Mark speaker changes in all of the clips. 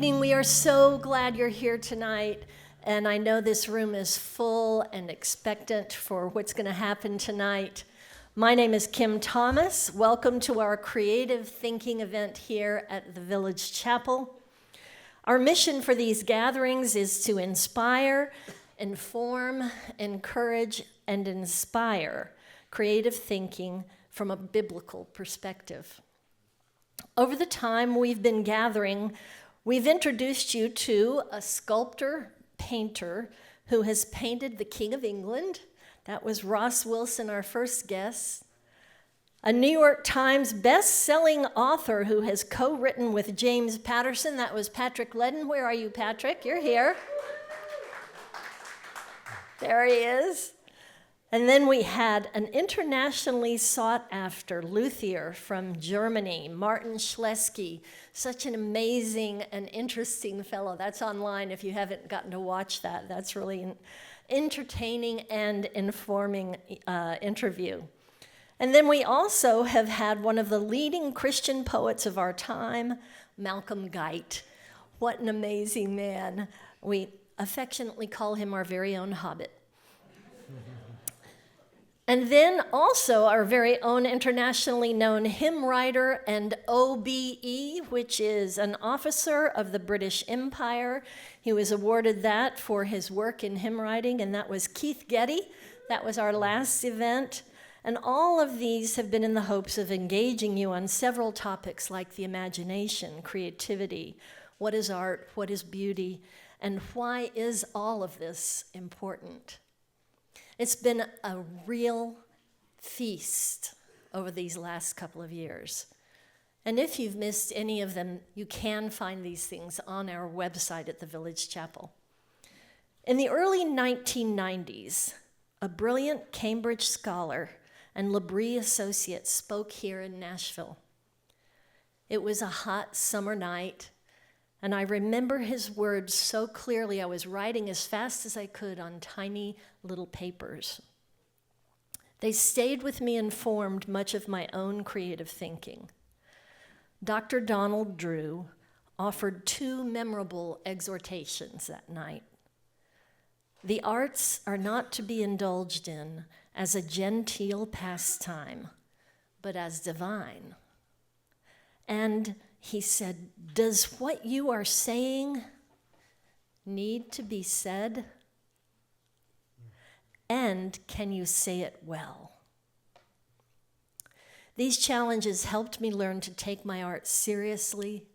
Speaker 1: evening. We are so glad you're here tonight. And I know this room is full and expectant for what's going to happen tonight. My name is Kim Thomas. Welcome to our creative thinking event here at the Village Chapel. Our mission for these gatherings is to inspire, inform, encourage, and inspire creative thinking from a biblical perspective. Over the time we've been gathering, we've introduced you to a sculptor, painter, who has painted the King of England. That was Ross Wilson, our first guest. A New York Times best-selling author who has co-written with James Patterson. That was Patrick Ledden. Where are you, Patrick? You're here. There he is. And then we had an internationally sought-after luthier from Germany, Martin Schleski. Such an amazing and interesting fellow. That's online if you haven't gotten to watch that. That's really an entertaining and informing interview. And then we also have had one of the leading Christian poets of our time, Malcolm Guite. What an amazing man. We affectionately call him our very own Hobbit. And then also our very own internationally known hymn writer and OBE, which is an officer of the British Empire. He was awarded that for his work in hymn writing, and that was Keith Getty. That was our last event. And all of these have been in the hopes of engaging you on several topics like the imagination, creativity, what is art, what is beauty, and why is all of this important? It's been a real feast over these last couple of years. And if you've missed any of them, you can find these things on our website at the Village Chapel. In the early 1990s, a brilliant Cambridge scholar and Labrie associate spoke here in Nashville. It was a hot summer night, and I remember his words so clearly. I was writing as fast as I could on tiny little papers. They stayed with me and formed much of my own creative thinking. Dr. Donald Drew offered two memorable exhortations that night. The arts are not to be indulged in as a genteel pastime, but as divine. And he said, does what you are saying need to be said? And can you say it well? These challenges helped me learn to take my art seriously,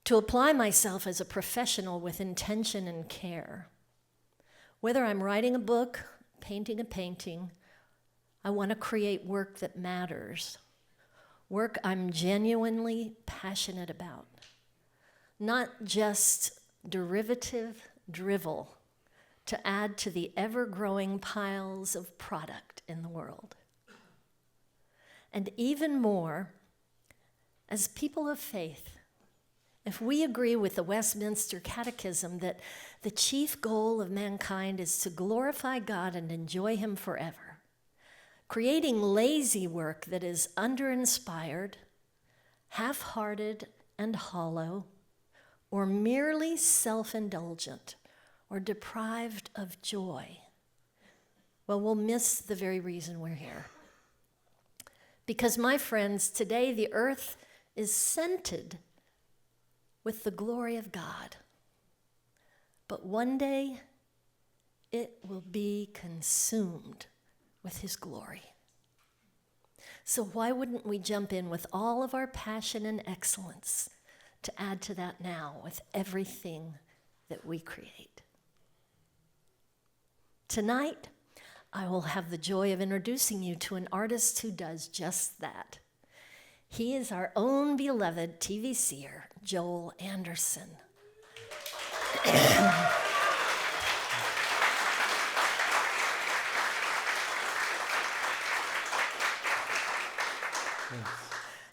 Speaker 1: to apply myself as a professional with intention and care. Whether I'm writing a book, painting a painting, I want to create work that matters. Work I'm genuinely passionate about, not just derivative drivel to add to the ever-growing piles of product in the world. And even more, as people of faith, if we agree with the Westminster Catechism that the chief goal of mankind is to glorify God and enjoy Him forever, creating lazy work that is under-inspired, half-hearted and hollow, or merely self-indulgent, or deprived of joy, well, we'll miss the very reason we're here. Because, my friends, today the earth is scented with the glory of God. But one day, it will be consumed with His glory. So why wouldn't we jump in with all of our passion and excellence to add to that now with everything that we create? Tonight, I will have the joy of introducing you to an artist who does just that. He is our own beloved TV seer, Joel Anderson.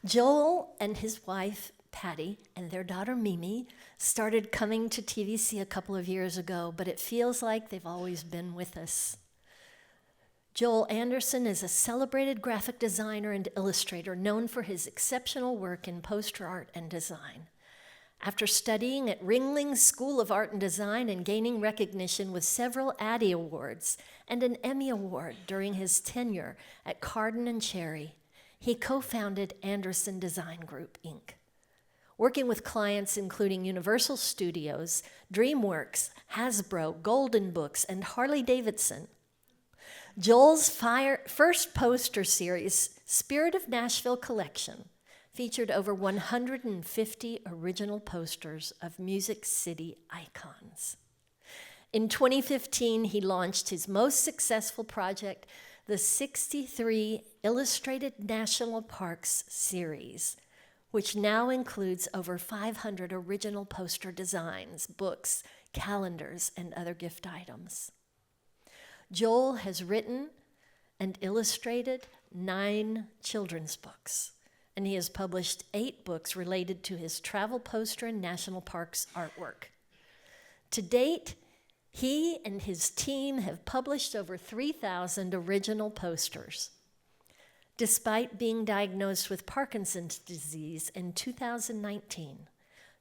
Speaker 1: Joel and his wife, Patty, and their daughter, Mimi, started coming to TVC a couple of years ago, but it feels like they've always been with us. Joel Anderson is a celebrated graphic designer and illustrator known for his exceptional work in poster art and design. After studying at Ringling School of Art and Design and gaining recognition with several ADDY Awards and an Emmy Award during his tenure at Carden Cherry, he co-founded Anderson Design Group, Inc., working with clients including Universal Studios, DreamWorks, Hasbro, Golden Books, and Harley-Davidson. Joel's first poster series, Spirit of Nashville Collection, featured over 150 original posters of Music City icons. In 2015, he launched his most successful project, the 63 Illustrated National Parks series, which now includes over 500 original poster designs, books, calendars, and other gift items. Joel has written and illustrated 9 children's books, and he has published 8 books related to his travel poster and national parks artwork. To date, he and his team have published over 3,000 original posters. Despite being diagnosed with Parkinson's disease in 2019,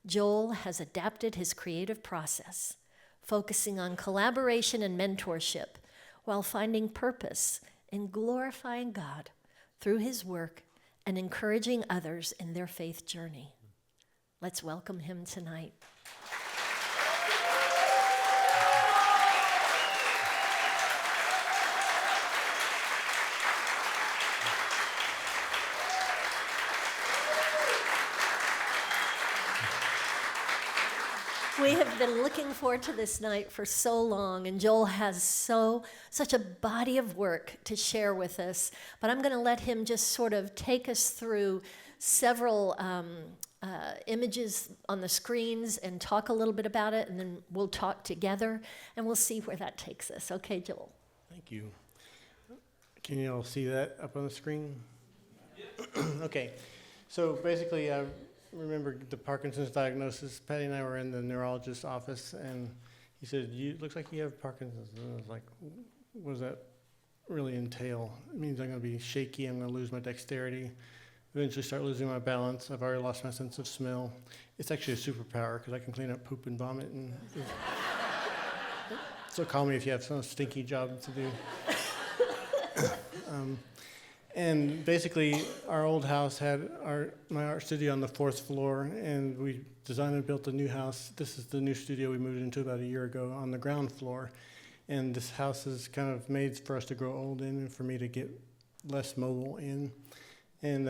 Speaker 1: Joel has adapted his creative process, focusing on collaboration and mentorship while finding purpose in glorifying God through his work and encouraging others in their faith journey. Let's welcome him tonight. We have been looking forward to this night for so long, and Joel has such a body of work to share with us. But I'm going to let him just sort of take us through several images on the screens and talk a little bit about it, and then we'll talk together, and we'll see where that takes us. Okay, Joel.
Speaker 2: Thank you. Can you all see that up on the screen? Okay. So basically, I remember the Parkinson's diagnosis. Patty and I were in the neurologist's office, and he said, "It looks like you have Parkinson's." And I was like, what does that really entail? It means I'm going to be shaky, I'm going to lose my dexterity, eventually start losing my balance. I've already lost my sense of smell. It's actually a superpower because I can clean up poop and vomit. And so call me if you have some stinky job to do. And basically, our old house had my art studio on the 4th floor, and we designed and built a new house. This is the new studio we moved into about a year ago on the ground floor. And this house is kind of made for us to grow old in and for me to get less mobile in. And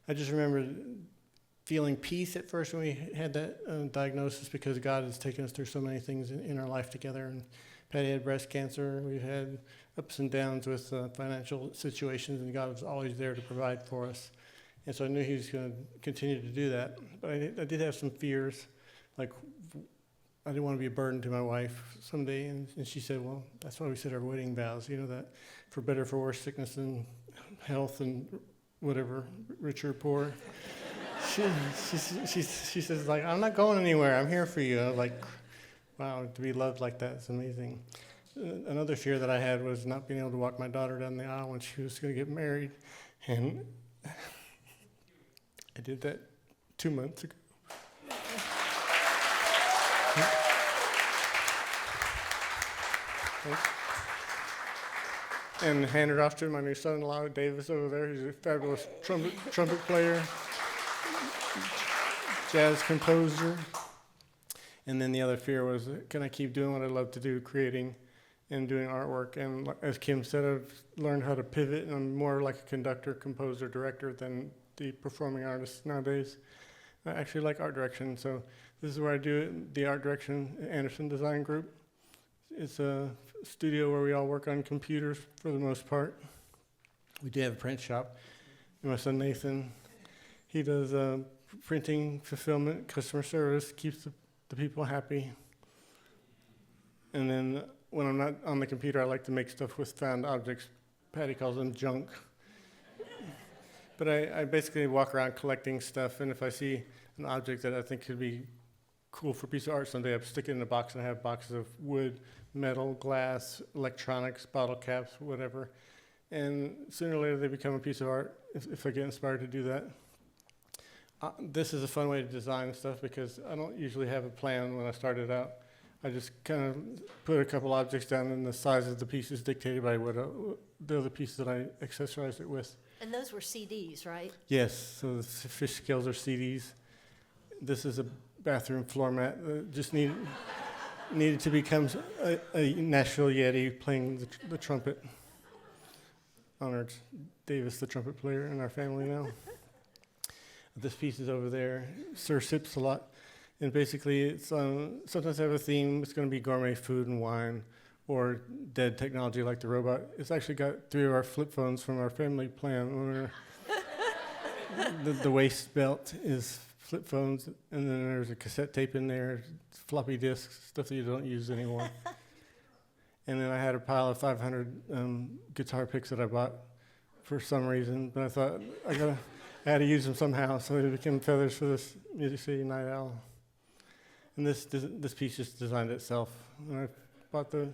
Speaker 2: I just remember feeling peace at first when we had that diagnosis, because God has taken us through so many things in our life together. And Patty had breast cancer. We've had ups and downs with financial situations, and God was always there to provide for us. And so I knew he was going to continue to do that. But I did have some fears, like I didn't want to be a burden to my wife someday. And she said, well, that's why we said our wedding vows, that for better, for worse, sickness and health and whatever, rich or poor. She says, like, I'm not going anywhere. I'm here for you. I was like, wow, to be loved like that is amazing. Another fear that I had was not being able to walk my daughter down the aisle when she was going to get married. And I did that 2 months ago. And hand her off to my new son-in-law, Davis, over there. He's a fabulous trumpet player, jazz composer. And then the other fear was, can I keep doing what I love to do, creating and doing artwork? And as Kim said, I've learned how to pivot, and I'm more like a conductor, composer, director than the performing artist nowadays. I actually like art direction, so this is where I do it, the art direction, Anderson Design Group. It's a studio where we all work on computers for the most part. We do have a print shop. And my son Nathan, he does printing, fulfillment, customer service, keeps the people happy. And then when I'm not on the computer, I like to make stuff with found objects. Patty calls them junk. But I basically walk around collecting stuff, and if I see an object that I think could be cool for a piece of art someday, I stick it in a box, and I have boxes of wood, metal, glass, electronics, bottle caps, whatever. And sooner or later, they become a piece of art if I get inspired to do that. This is a fun way to design stuff because I don't usually have a plan when I started out. I just kind of put a couple objects down, and the size of the piece is dictated by what the other pieces that I accessorized it with.
Speaker 1: And those were CDs, right?
Speaker 2: Yes, so the fish scales are CDs. This is a bathroom floor mat that just needed to become a Nashville Yeti playing the trumpet. Honored Davis, the trumpet player in our family now. This piece is over there. Sir sips a lot. And basically, it's sometimes I have a theme. It's going to be gourmet food and wine or dead technology like the robot. It's actually got 3 of our flip phones from our family plan. The waist belt is flip phones, and then there's a cassette tape in there, floppy disks, stuff that you don't use anymore. And then I had a pile of 500 guitar picks that I bought for some reason, but I thought I had to use them somehow, so they became feathers for this Music City Night Owl. And this piece just designed itself. When I bought the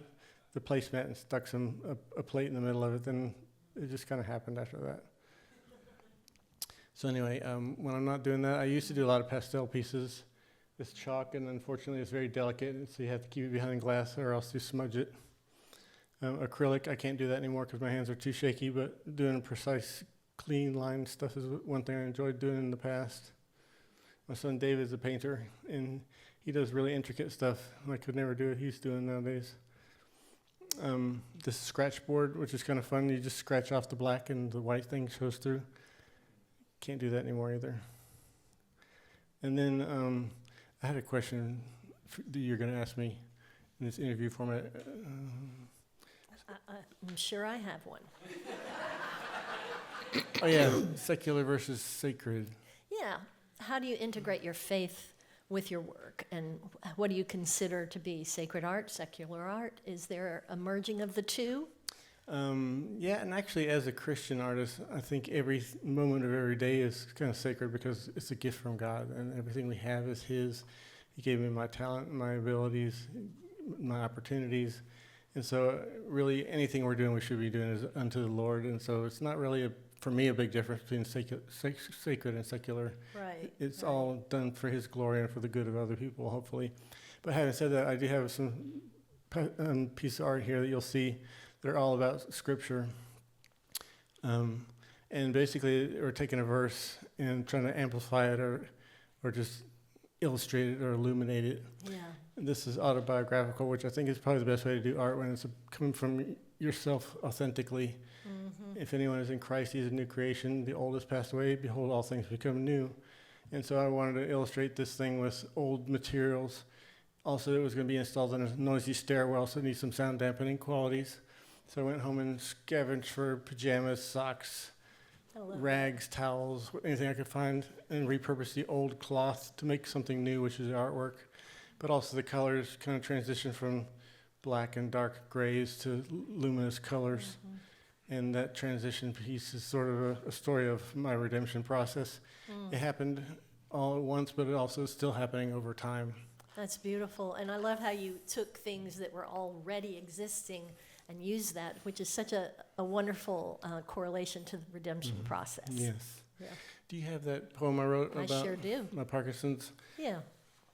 Speaker 2: placemat and stuck a plate in the middle of it, then it just kind of happened after that. So anyway, when I'm not doing that, I used to do a lot of pastel pieces. It's chalk, and unfortunately it's very delicate, so you have to keep it behind glass or else you smudge it. Acrylic, I can't do that anymore because my hands are too shaky, but doing precise, clean line stuff is one thing I enjoyed doing in the past. My son David's a painter, and he does really intricate stuff. I could never do what he's doing nowadays. This scratch board, which is kind of fun. You just scratch off the black and the white thing shows through. Can't do that anymore either. And then I had a question that you're going to ask me in this interview format.
Speaker 1: I'm sure I have one.
Speaker 2: Oh yeah, secular versus sacred.
Speaker 1: Yeah. How do you integrate your faith with your work? And what do you consider to be sacred art, secular art? Is there a merging of the two?
Speaker 2: Yeah, and actually as a Christian artist, I think every moment of every day is kind of sacred because it's a gift from God, and everything we have is His. He gave me my talent, my abilities, my opportunities. And so really anything we're doing, we should be doing is unto the Lord. And so it's not really, for me, a big difference between sacred and secular.
Speaker 1: Right.
Speaker 2: It's all done for His glory and for the good of other people, hopefully. But having said that, I do have some piece of art here that you'll see. They're all about Scripture. And basically, we're taking a verse and trying to amplify it or just illustrate it or illuminate it.
Speaker 1: Yeah.
Speaker 2: And this is autobiographical, which I think is probably the best way to do art when it's coming from yourself authentically. Mm-hmm. If anyone is in Christ, he's a new creation. The old has passed away. Behold, all things become new. And so I wanted to illustrate this thing with old materials. Also, it was going to be installed in a noisy stairwell, so it needs some sound dampening qualities. So I went home and scavenged for pajamas, socks, rags, towels, anything I could find, and repurposed the old cloth to make something new, which is the artwork. But also the colors kind of transition from black and dark grays to luminous colors. Mm-hmm. And that transition piece is sort of a story of my redemption process. It happened all at once, but it also is still happening over time.
Speaker 1: That's beautiful. And I love how you took things that were already existing and used that, which is such a wonderful correlation to the redemption process.
Speaker 2: Yes.
Speaker 1: Yeah.
Speaker 2: Do you have that poem I wrote
Speaker 1: I
Speaker 2: about
Speaker 1: sure do.
Speaker 2: my Parkinson's?
Speaker 1: Yeah.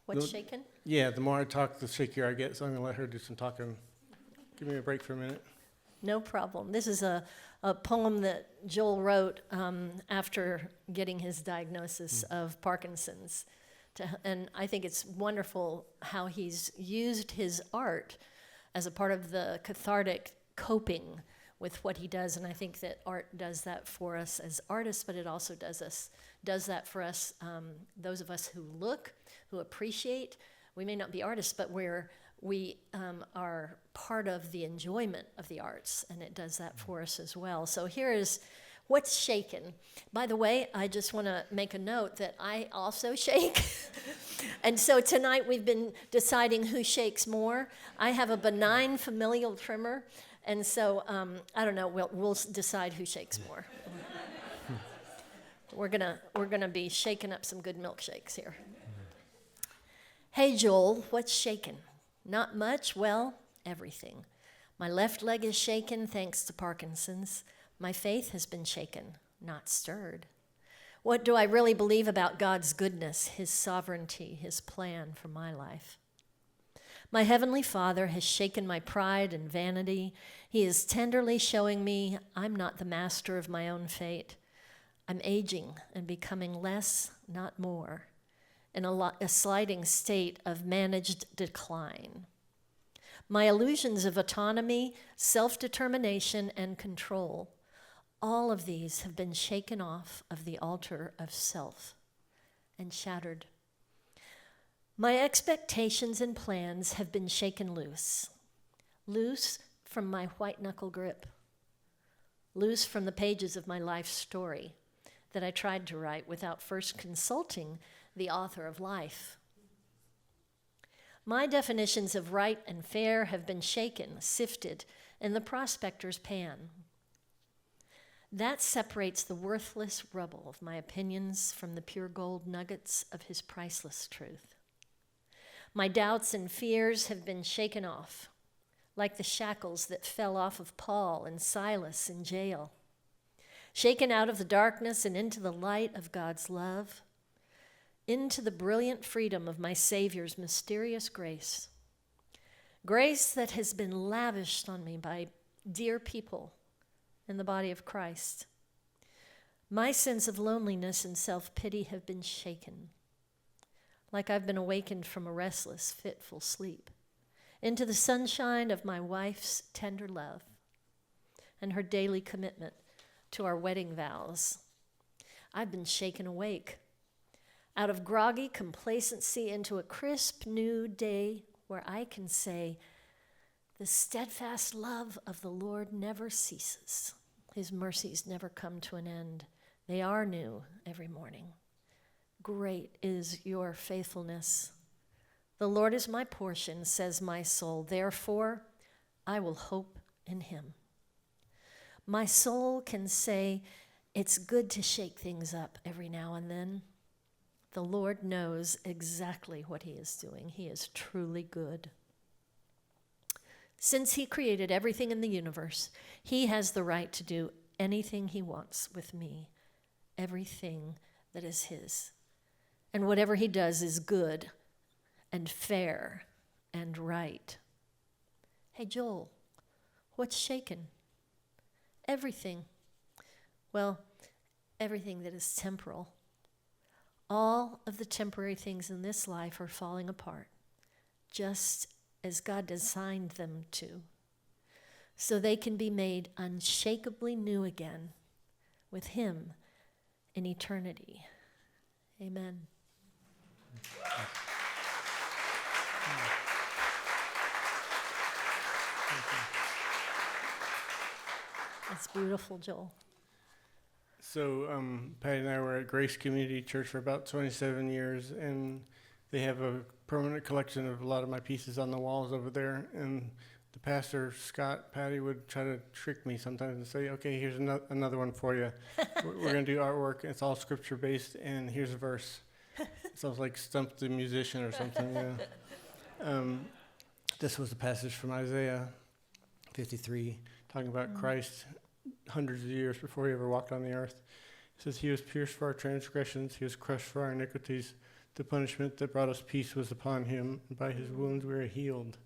Speaker 1: What's shaken?
Speaker 2: Yeah, the more I talk, the shakier I get, so I'm going to let her do some talking. Give me a break for a minute.
Speaker 1: No problem. This is a poem that Joel wrote after getting his diagnosis of Parkinson's. And I think it's wonderful how he's used his art as a part of the cathartic coping with what he does. And I think that art does that for us as artists, but it also does that for us, those of us who look, who appreciate. We may not be artists, but we are part of the enjoyment of the arts, and it does that for us as well. So here is What's Shaken. By the way, I just want to make a note that I also shake. And so tonight we've been deciding who shakes more. I have a benign familial tremor, and so I don't know, we'll decide who shakes more. We're gonna be shaking up some good milkshakes here. Hey Joel, what's shaken? Not much, well, everything. My left leg is shaken thanks to Parkinson's. My faith has been shaken, not stirred. What do I really believe about God's goodness, his sovereignty, his plan for my life? My Heavenly Father has shaken my pride and vanity. He is tenderly showing me I'm not the master of my own fate. I'm aging and becoming less, not more, in a sliding state of managed decline. My illusions of autonomy, self-determination, and control, all of these have been shaken off of the altar of self and shattered. My expectations and plans have been shaken loose. Loose from my white-knuckle grip. Loose from the pages of my life story that I tried to write without first consulting the author of life. My definitions of right and fair have been shaken, sifted, in the prospector's pan. That separates the worthless rubble of my opinions from the pure gold nuggets of his priceless truth. My doubts and fears have been shaken off, like the shackles that fell off of Paul and Silas in jail. Shaken out of the darkness and into the light of God's love, into the brilliant freedom of my Savior's mysterious grace. Grace that has been lavished on me by dear people in the body of Christ. My sense of loneliness and self-pity have been shaken, like I've been awakened from a restless, fitful sleep, into the sunshine of my wife's tender love and her daily commitment to our wedding vows. I've been shaken awake, out of groggy complacency into a crisp new day where I can say, the steadfast love of the Lord never ceases. His mercies never come to an end. They are new every morning. Great is your faithfulness. The Lord is my portion, says my soul. Therefore, I will hope in him. My soul can say, it's good to shake things up every now and then. The Lord knows exactly what he is doing. He is truly good. Since he created everything in the universe, he has the right to do anything he wants with me, everything that is his. And whatever he does is good and fair and right. Hey, Joel, what's shaken? Everything. Well, everything that is temporal. All of the temporary things in this life are falling apart, just as God designed them to, so they can be made unshakably new again with him in eternity. Amen. That's beautiful, Joel.
Speaker 2: So Patty and I were at Grace Community Church for about 27 years, and they have a permanent collection of a lot of my pieces on the walls over there. And the pastor, Scott, Patty, would try to trick me sometimes and say, okay, here's another one for you. We're going to do artwork. It's all scripture-based, and here's a verse. Sounds like Stump the Musician or something. This was a passage from Isaiah 53, talking about Christ hundreds of years before he ever walked on the earth. It says, he was pierced for our transgressions, he was crushed for our iniquities. The punishment that brought us peace was upon him, and by his wounds we are healed.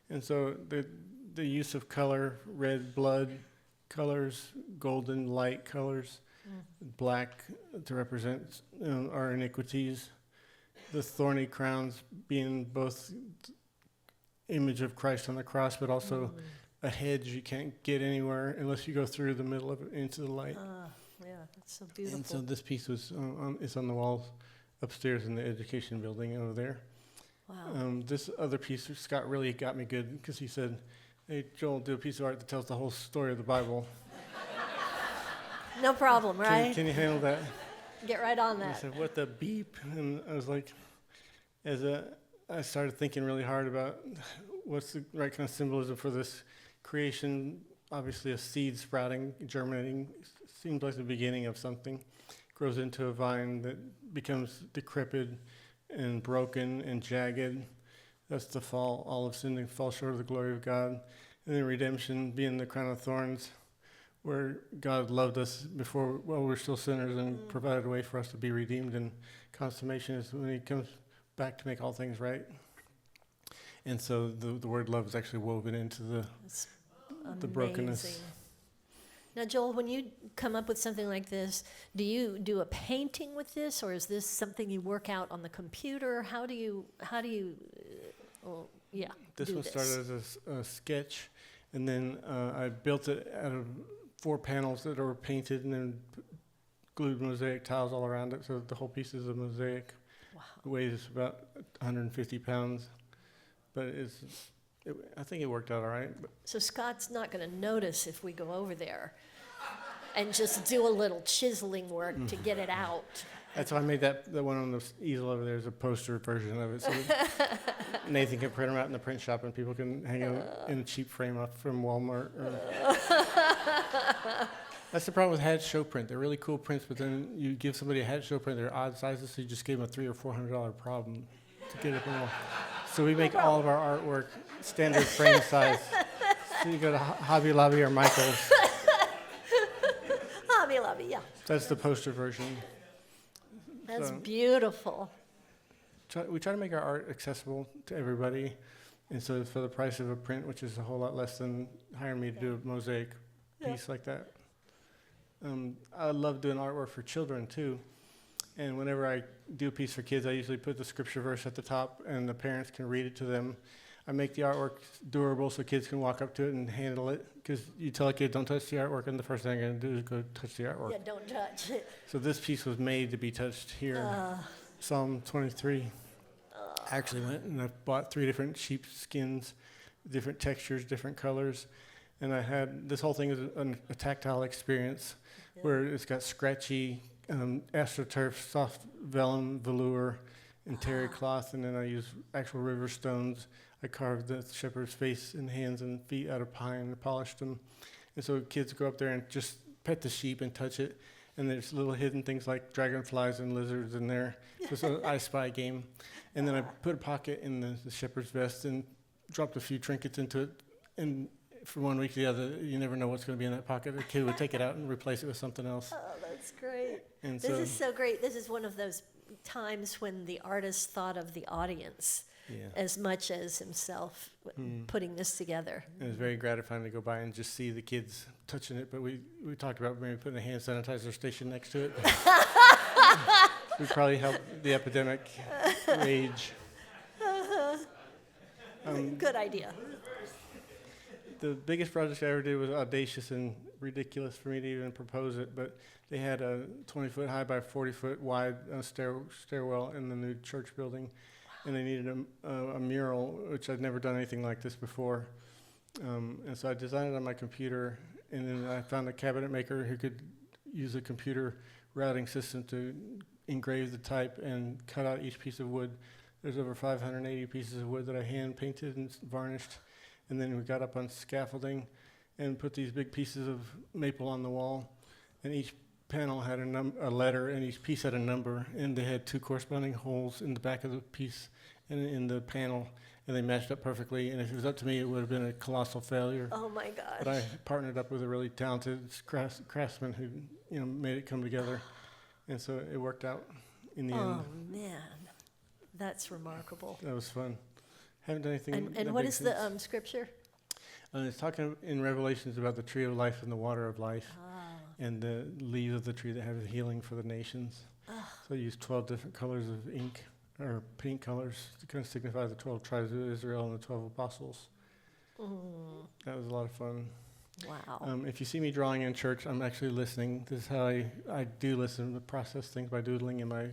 Speaker 2: And so the use of color, red blood colors, golden light colors, black to represent our iniquities, the thorny crowns being both image of Christ on the cross, but also a hedge you can't get anywhere unless you go through the middle of it into the light.
Speaker 1: Yeah, that's so beautiful.
Speaker 2: And so this piece was is on the walls upstairs in the education building over there.
Speaker 1: Wow.
Speaker 2: This other piece, Scott really got me good because he said, hey, Joel, do a piece of art that tells the whole story of the Bible.
Speaker 1: No problem, right?
Speaker 2: Can you handle that?
Speaker 1: Get right on
Speaker 2: And
Speaker 1: that.
Speaker 2: I said, what the beep? And I was like, I started thinking really hard about what's the right kind of symbolism for this creation. Obviously a seed sprouting, germinating, seems like the beginning of something. Grows into a vine that becomes decrepit and broken and jagged. That's the fall. All of sin falls short of the glory of God. And then redemption being the crown of thorns, where God loved us before, while we're still sinners, and provided a way for us to be redeemed. And consummation is when he comes back to make all things right. And so the word love is actually woven into the brokenness.
Speaker 1: Amazing. Now, Joel, when you come up with something like this, do you do a painting with this, or is this something you work out on the computer? How do you
Speaker 2: This
Speaker 1: do
Speaker 2: one started as a sketch, and then I built it out of 4 panels that were painted and then glued mosaic tiles all around it, so the whole piece is a mosaic.
Speaker 1: Wow.
Speaker 2: It weighs about 150 pounds, but I think it worked out all right.
Speaker 1: So Scott's not going to notice if we go over there and just do a little chiseling work to get it out.
Speaker 2: That's why I made the one on the easel over there is a poster version of it, so Nathan can print them out in the print shop and people can hang them in a cheap frame up from Walmart. That's the problem with hat show print. They're really cool prints, but then you give somebody a hat show print, they're odd sizes, so you just gave them a $300 or $400 problem to get it on the wall. So we make all of our artwork standard frame size. So you go to Hobby Lobby or Michael's.
Speaker 1: Hobby Lobby, yeah.
Speaker 2: That's the poster version.
Speaker 1: That's
Speaker 2: So-
Speaker 1: beautiful.
Speaker 2: We try to make our art accessible to everybody, and so for the price of a print, which is a whole lot less than hiring me to do a mosaic piece like that. I love doing artwork for children too, and whenever I do a piece for kids, I usually put the scripture verse at the top, and the parents can read it to them. I make the artwork durable so kids can walk up to it and handle it, because you tell a kid, don't touch the artwork, and the first thing I'm going to do is go touch the artwork.
Speaker 1: Yeah, don't touch it.
Speaker 2: So this piece was made to be touched here. Psalm 23. I actually went and I bought 3 different sheep skins, different textures, different colors. And I had, this whole thing is a tactile experience where it's got scratchy astroturf, soft vellum velour, and terry cloth. And then I used actual river stones. I carved the shepherd's face and hands and feet out of pine and polished them. And so kids go up there and just pet the sheep and touch it. And there's little hidden things like dragonflies and lizards in there. So it's an I Spy game. And then I put a pocket in the shepherd's vest and dropped a few trinkets into it. And from one week to the other, you never know what's going to be in that pocket. The kid would take it out and replace it with something else.
Speaker 1: Oh, that's great.
Speaker 2: And
Speaker 1: This is so great. This is one of those times when the artist thought of the audience as much as himself putting this together.
Speaker 2: It was very gratifying to go by and just see the kids touching it. But we talked about maybe putting a hand sanitizer station next to it. Would probably help the epidemic rage.
Speaker 1: Good idea.
Speaker 2: The biggest project I ever did was audacious and ridiculous for me to even propose it, but they had a 20-foot high by 40-foot wide stairwell in the new church building, and they needed a mural, which I'd never done anything like this before. And so I designed it on my computer, and then I found a cabinet maker who could use a computer routing system to engrave the type and cut out each piece of wood. There's over 580 pieces of wood that I hand painted and varnished. And then we got up on scaffolding and put these big pieces of maple on the wall. And each panel had a letter, and each piece had a number. And they had 2 corresponding holes in the back of the piece and in the panel. And they matched up perfectly. And if it was up to me, it would have been a colossal failure.
Speaker 1: Oh, my gosh.
Speaker 2: But I partnered up with a really talented craftsman who made it come together. And so it worked out in the end.
Speaker 1: Oh, man. That's remarkable.
Speaker 2: That was fun. Haven't done anything.
Speaker 1: And what is the scripture?
Speaker 2: It's talking in Revelations about the tree of life and the water of life, and the leaves of the tree that have healing for the nations. So I used 12 different colors of ink, or paint colors, to kind of signify the 12 tribes of Israel and the 12 apostles. That was a lot of fun.
Speaker 1: Wow.
Speaker 2: If you see me drawing in church, I'm actually listening. This is how I do listen, to process things by doodling in my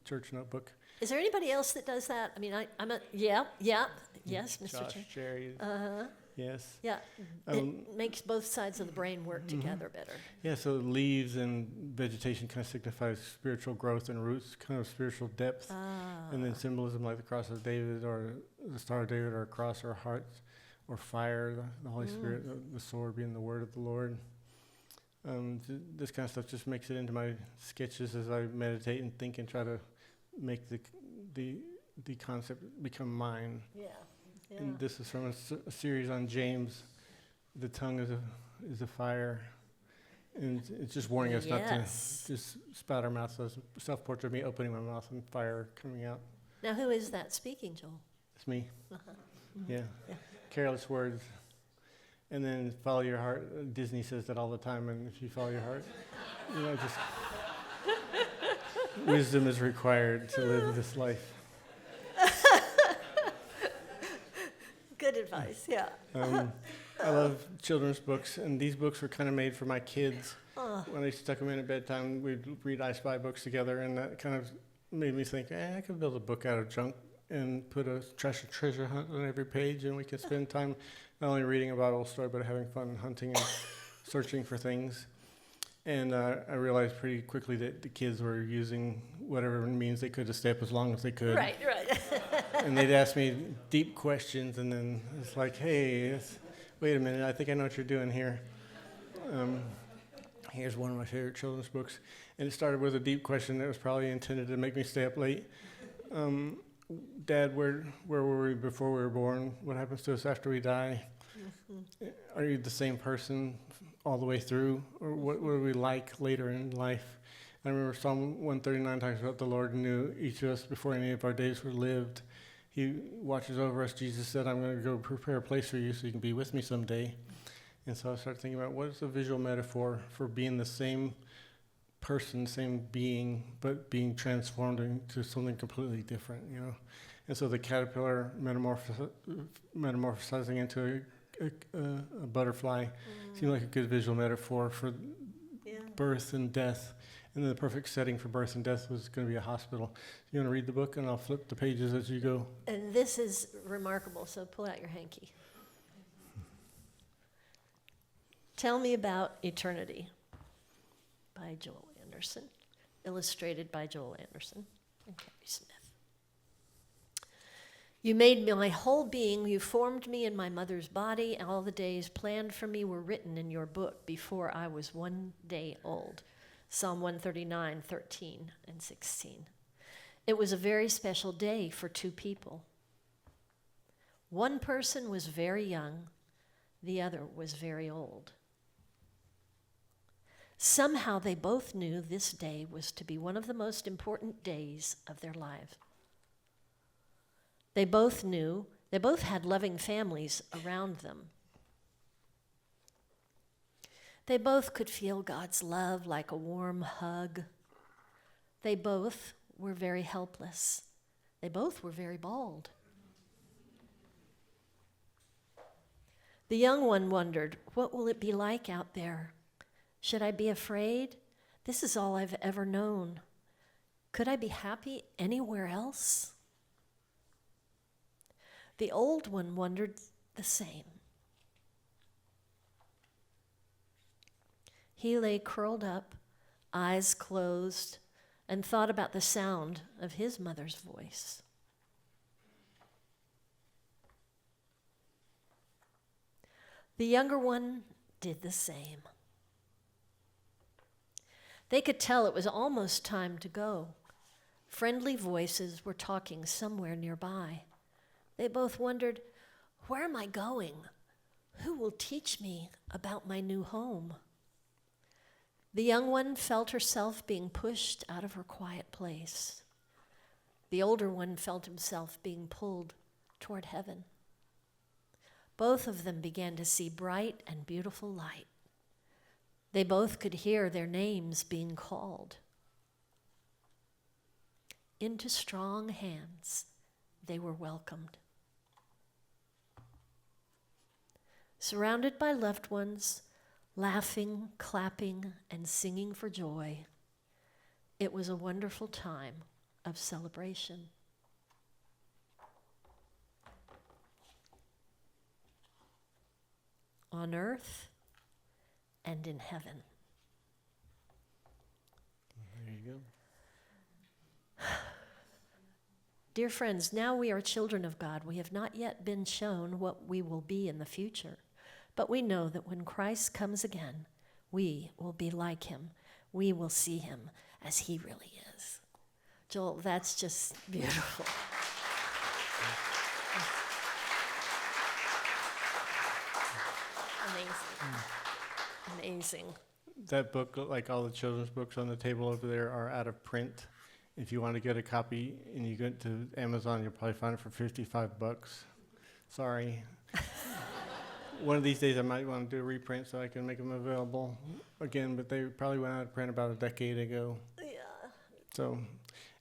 Speaker 2: church notebook.
Speaker 1: Is there anybody else that does that? I mean, yes, Mr.
Speaker 2: Josh
Speaker 1: Chair.
Speaker 2: Cherry. Yes.
Speaker 1: Yeah, it makes both sides of the brain work together better.
Speaker 2: Yeah, so leaves and vegetation kind of signifies spiritual growth and roots, kind of spiritual depth. And then symbolism like the cross of David or the Star of David or a cross or a heart or fire, the Holy Spirit, the sword being the word of the Lord. This kind of stuff just makes it into my sketches as I meditate and think and try to make the concept become mine.
Speaker 1: Yeah.
Speaker 2: And this is from a series on James. The tongue is a fire. And it's just warning us not to
Speaker 1: Yes.
Speaker 2: just spout our mouths. So it's a self-portrait of me opening my mouth and fire coming out.
Speaker 1: Now, who is that speaking, Joel?
Speaker 2: It's me.
Speaker 1: Uh-huh.
Speaker 2: Yeah.
Speaker 1: Yeah.
Speaker 2: Careless words. And then follow your heart. Disney says that all the time. And if you follow your heart, just wisdom is required to live this life.
Speaker 1: Good advice, yeah.
Speaker 2: I love children's books, and these books were kind of made for my kids.
Speaker 1: Oh.
Speaker 2: When I stuck them in at bedtime, we'd read I Spy books together, and that kind of made me think, I could build a book out of junk and put a treasure hunt on every page, and we could spend time not only reading about old story, but having fun hunting and searching for things. And I realized pretty quickly that the kids were using whatever means they could to stay up as long as they could.
Speaker 1: Right.
Speaker 2: And they'd ask me deep questions, and then it's like, hey, wait a minute, I think I know what you're doing here. Here's one of my favorite children's books. And it started with a deep question that was probably intended to make me stay up late. Dad, where were we before we were born? What happens to us after we die? Mm-hmm. Are you the same person all the way through? Or what are we like later in life? I remember Psalm 139 talks about the Lord knew each of us before any of our days were lived. He watches over us. Jesus said, I'm going to go prepare a place for you so you can be with me someday. And so I started thinking about what is the visual metaphor for being the same person, same being, but being transformed into something completely different, And so the caterpillar metamorphosizing into a butterfly seemed like a good visual metaphor for birth and death. And then the perfect setting for birth and death was going to be a hospital. You want to read the book, and I'll flip the pages as you go.
Speaker 1: And this is remarkable, so pull out your hanky. Tell Me About Eternity by Joel Anderson, illustrated by Joel Anderson and Carrie Smith. You made my whole being, you formed me in my mother's body, all the days planned for me were written in your book before I was 1 day old. Psalm 139, 13 and 16. It was a very special day for two people. One person was very young, the other was very old. Somehow they both knew this day was to be one of the most important days of their lives. They both knew, they both had loving families around them. They both could feel God's love like a warm hug. They both were very helpless. They both were very bald. The young one wondered, what will it be like out there? Should I be afraid? This is all I've ever known. Could I be happy anywhere else? The old one wondered the same. He lay curled up, eyes closed, and thought about the sound of his mother's voice. The younger one did the same. They could tell it was almost time to go. Friendly voices were talking somewhere nearby. They both wondered, where am I going? Who will teach me about my new home? The young one felt herself being pushed out of her quiet place. The older one felt himself being pulled toward heaven. Both of them began to see bright and beautiful light. They both could hear their names being called. Into strong hands, they were welcomed. Surrounded by loved ones, laughing, clapping, and singing for joy, it was a wonderful time of celebration. On earth and in heaven.
Speaker 2: There you go.
Speaker 1: Dear friends, now we are children of God. We have not yet been shown what we will be in the future, but we know that when Christ comes again, we will be like him. We will see him as he really is. Joel, that's just beautiful. Amazing. Amazing.
Speaker 2: that book, like all the children's books on the table over there, are out of print. If you want to get a copy and you go to Amazon, you'll probably find it for $55. Sorry. One of these days I might want to do a reprint so I can make them available again, but they probably went out of print about a decade ago.
Speaker 1: Yeah.
Speaker 2: So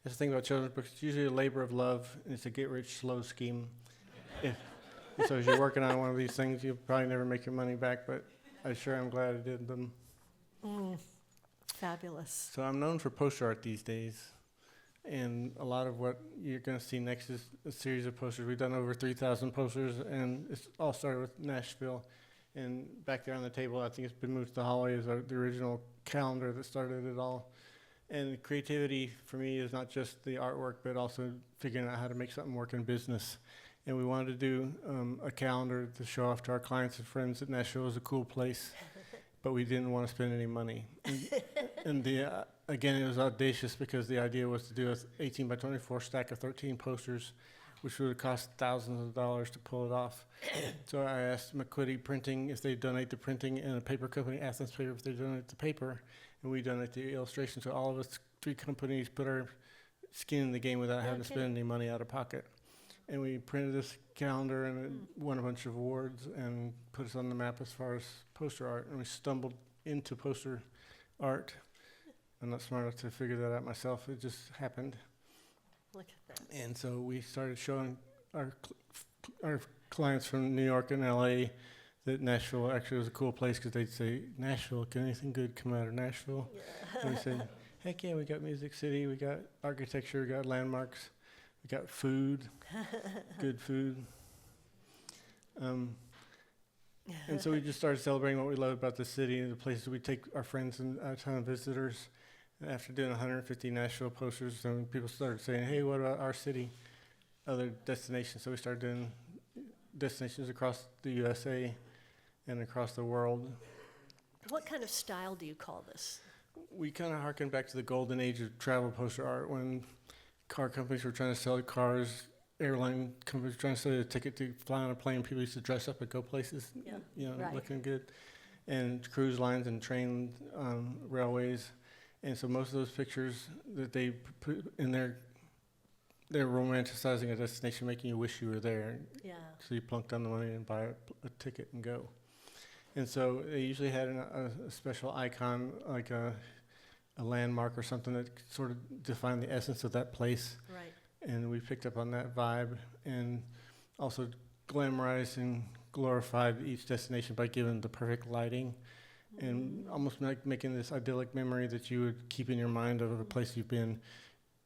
Speaker 2: that's the thing about children's books. It's usually a labor of love, and it's a get-rich-slow scheme. So as you're working on one of these things, you'll probably never make your money back, but I sure am glad I did them.
Speaker 1: Fabulous.
Speaker 2: So I'm known for poster art these days, and a lot of what you're going to see next is a series of posters. We've done over 3,000 posters, and it's all started with Nashville. And back there on the table, I think it's been moved to the hallway, is the original calendar that started it all. And creativity for me is not just the artwork, but also figuring out how to make something work in business. And we wanted to do a calendar to show off to our clients and friends that Nashville was a cool place, but we didn't want to spend any money. And again, it was audacious because the idea was to do an 18 by 24 stack of 13 posters, which would have cost thousands of dollars to pull it off. So I asked McQuitty Printing if they'd donate the printing, and a paper company, Athens Paper, if they'd donate the paper, and we donate the illustration. So all of us, 3 companies, put our skin in the game without having to spend any money out of pocket. And we printed this calendar, and it won a bunch of awards and put us on the map as far as poster art. And we stumbled into poster art. I'm not smart enough to figure that out myself. It just happened.
Speaker 1: Look at that.
Speaker 2: And so we started showing our clients from New York and LA that Nashville actually was a cool place, because they'd say, Nashville, can anything good come out of Nashville? Yeah. And we said, heck yeah, we got Music City, we got architecture, we got landmarks. We got food, good food. And so we just started celebrating what we love about the city and the places we take our friends and out-of-town visitors. And after doing 150 Nashville posters, people started saying, hey, what about our city, other destinations? So we started doing destinations across the USA and across the world.
Speaker 1: What kind of style do you call this?
Speaker 2: We kind of harken back to the golden age of travel poster art, when car companies were trying to sell cars, airline companies were trying to sell you a ticket to fly on a plane. People used to dress up and go places,
Speaker 1: right.
Speaker 2: Looking good. And cruise lines and train railways. And so most of those pictures that they put in there, they're romanticizing a destination, making you wish you were there.
Speaker 1: Yeah.
Speaker 2: So you plunk down the money and buy a ticket and go. And so they usually had a special icon, like a landmark or something that sort of defined the essence of that place.
Speaker 1: Right.
Speaker 2: And we picked up on that vibe, and also glamorized and glorified each destination by giving the perfect lighting, and almost like making this idyllic memory that you would keep in your mind of a place you've been.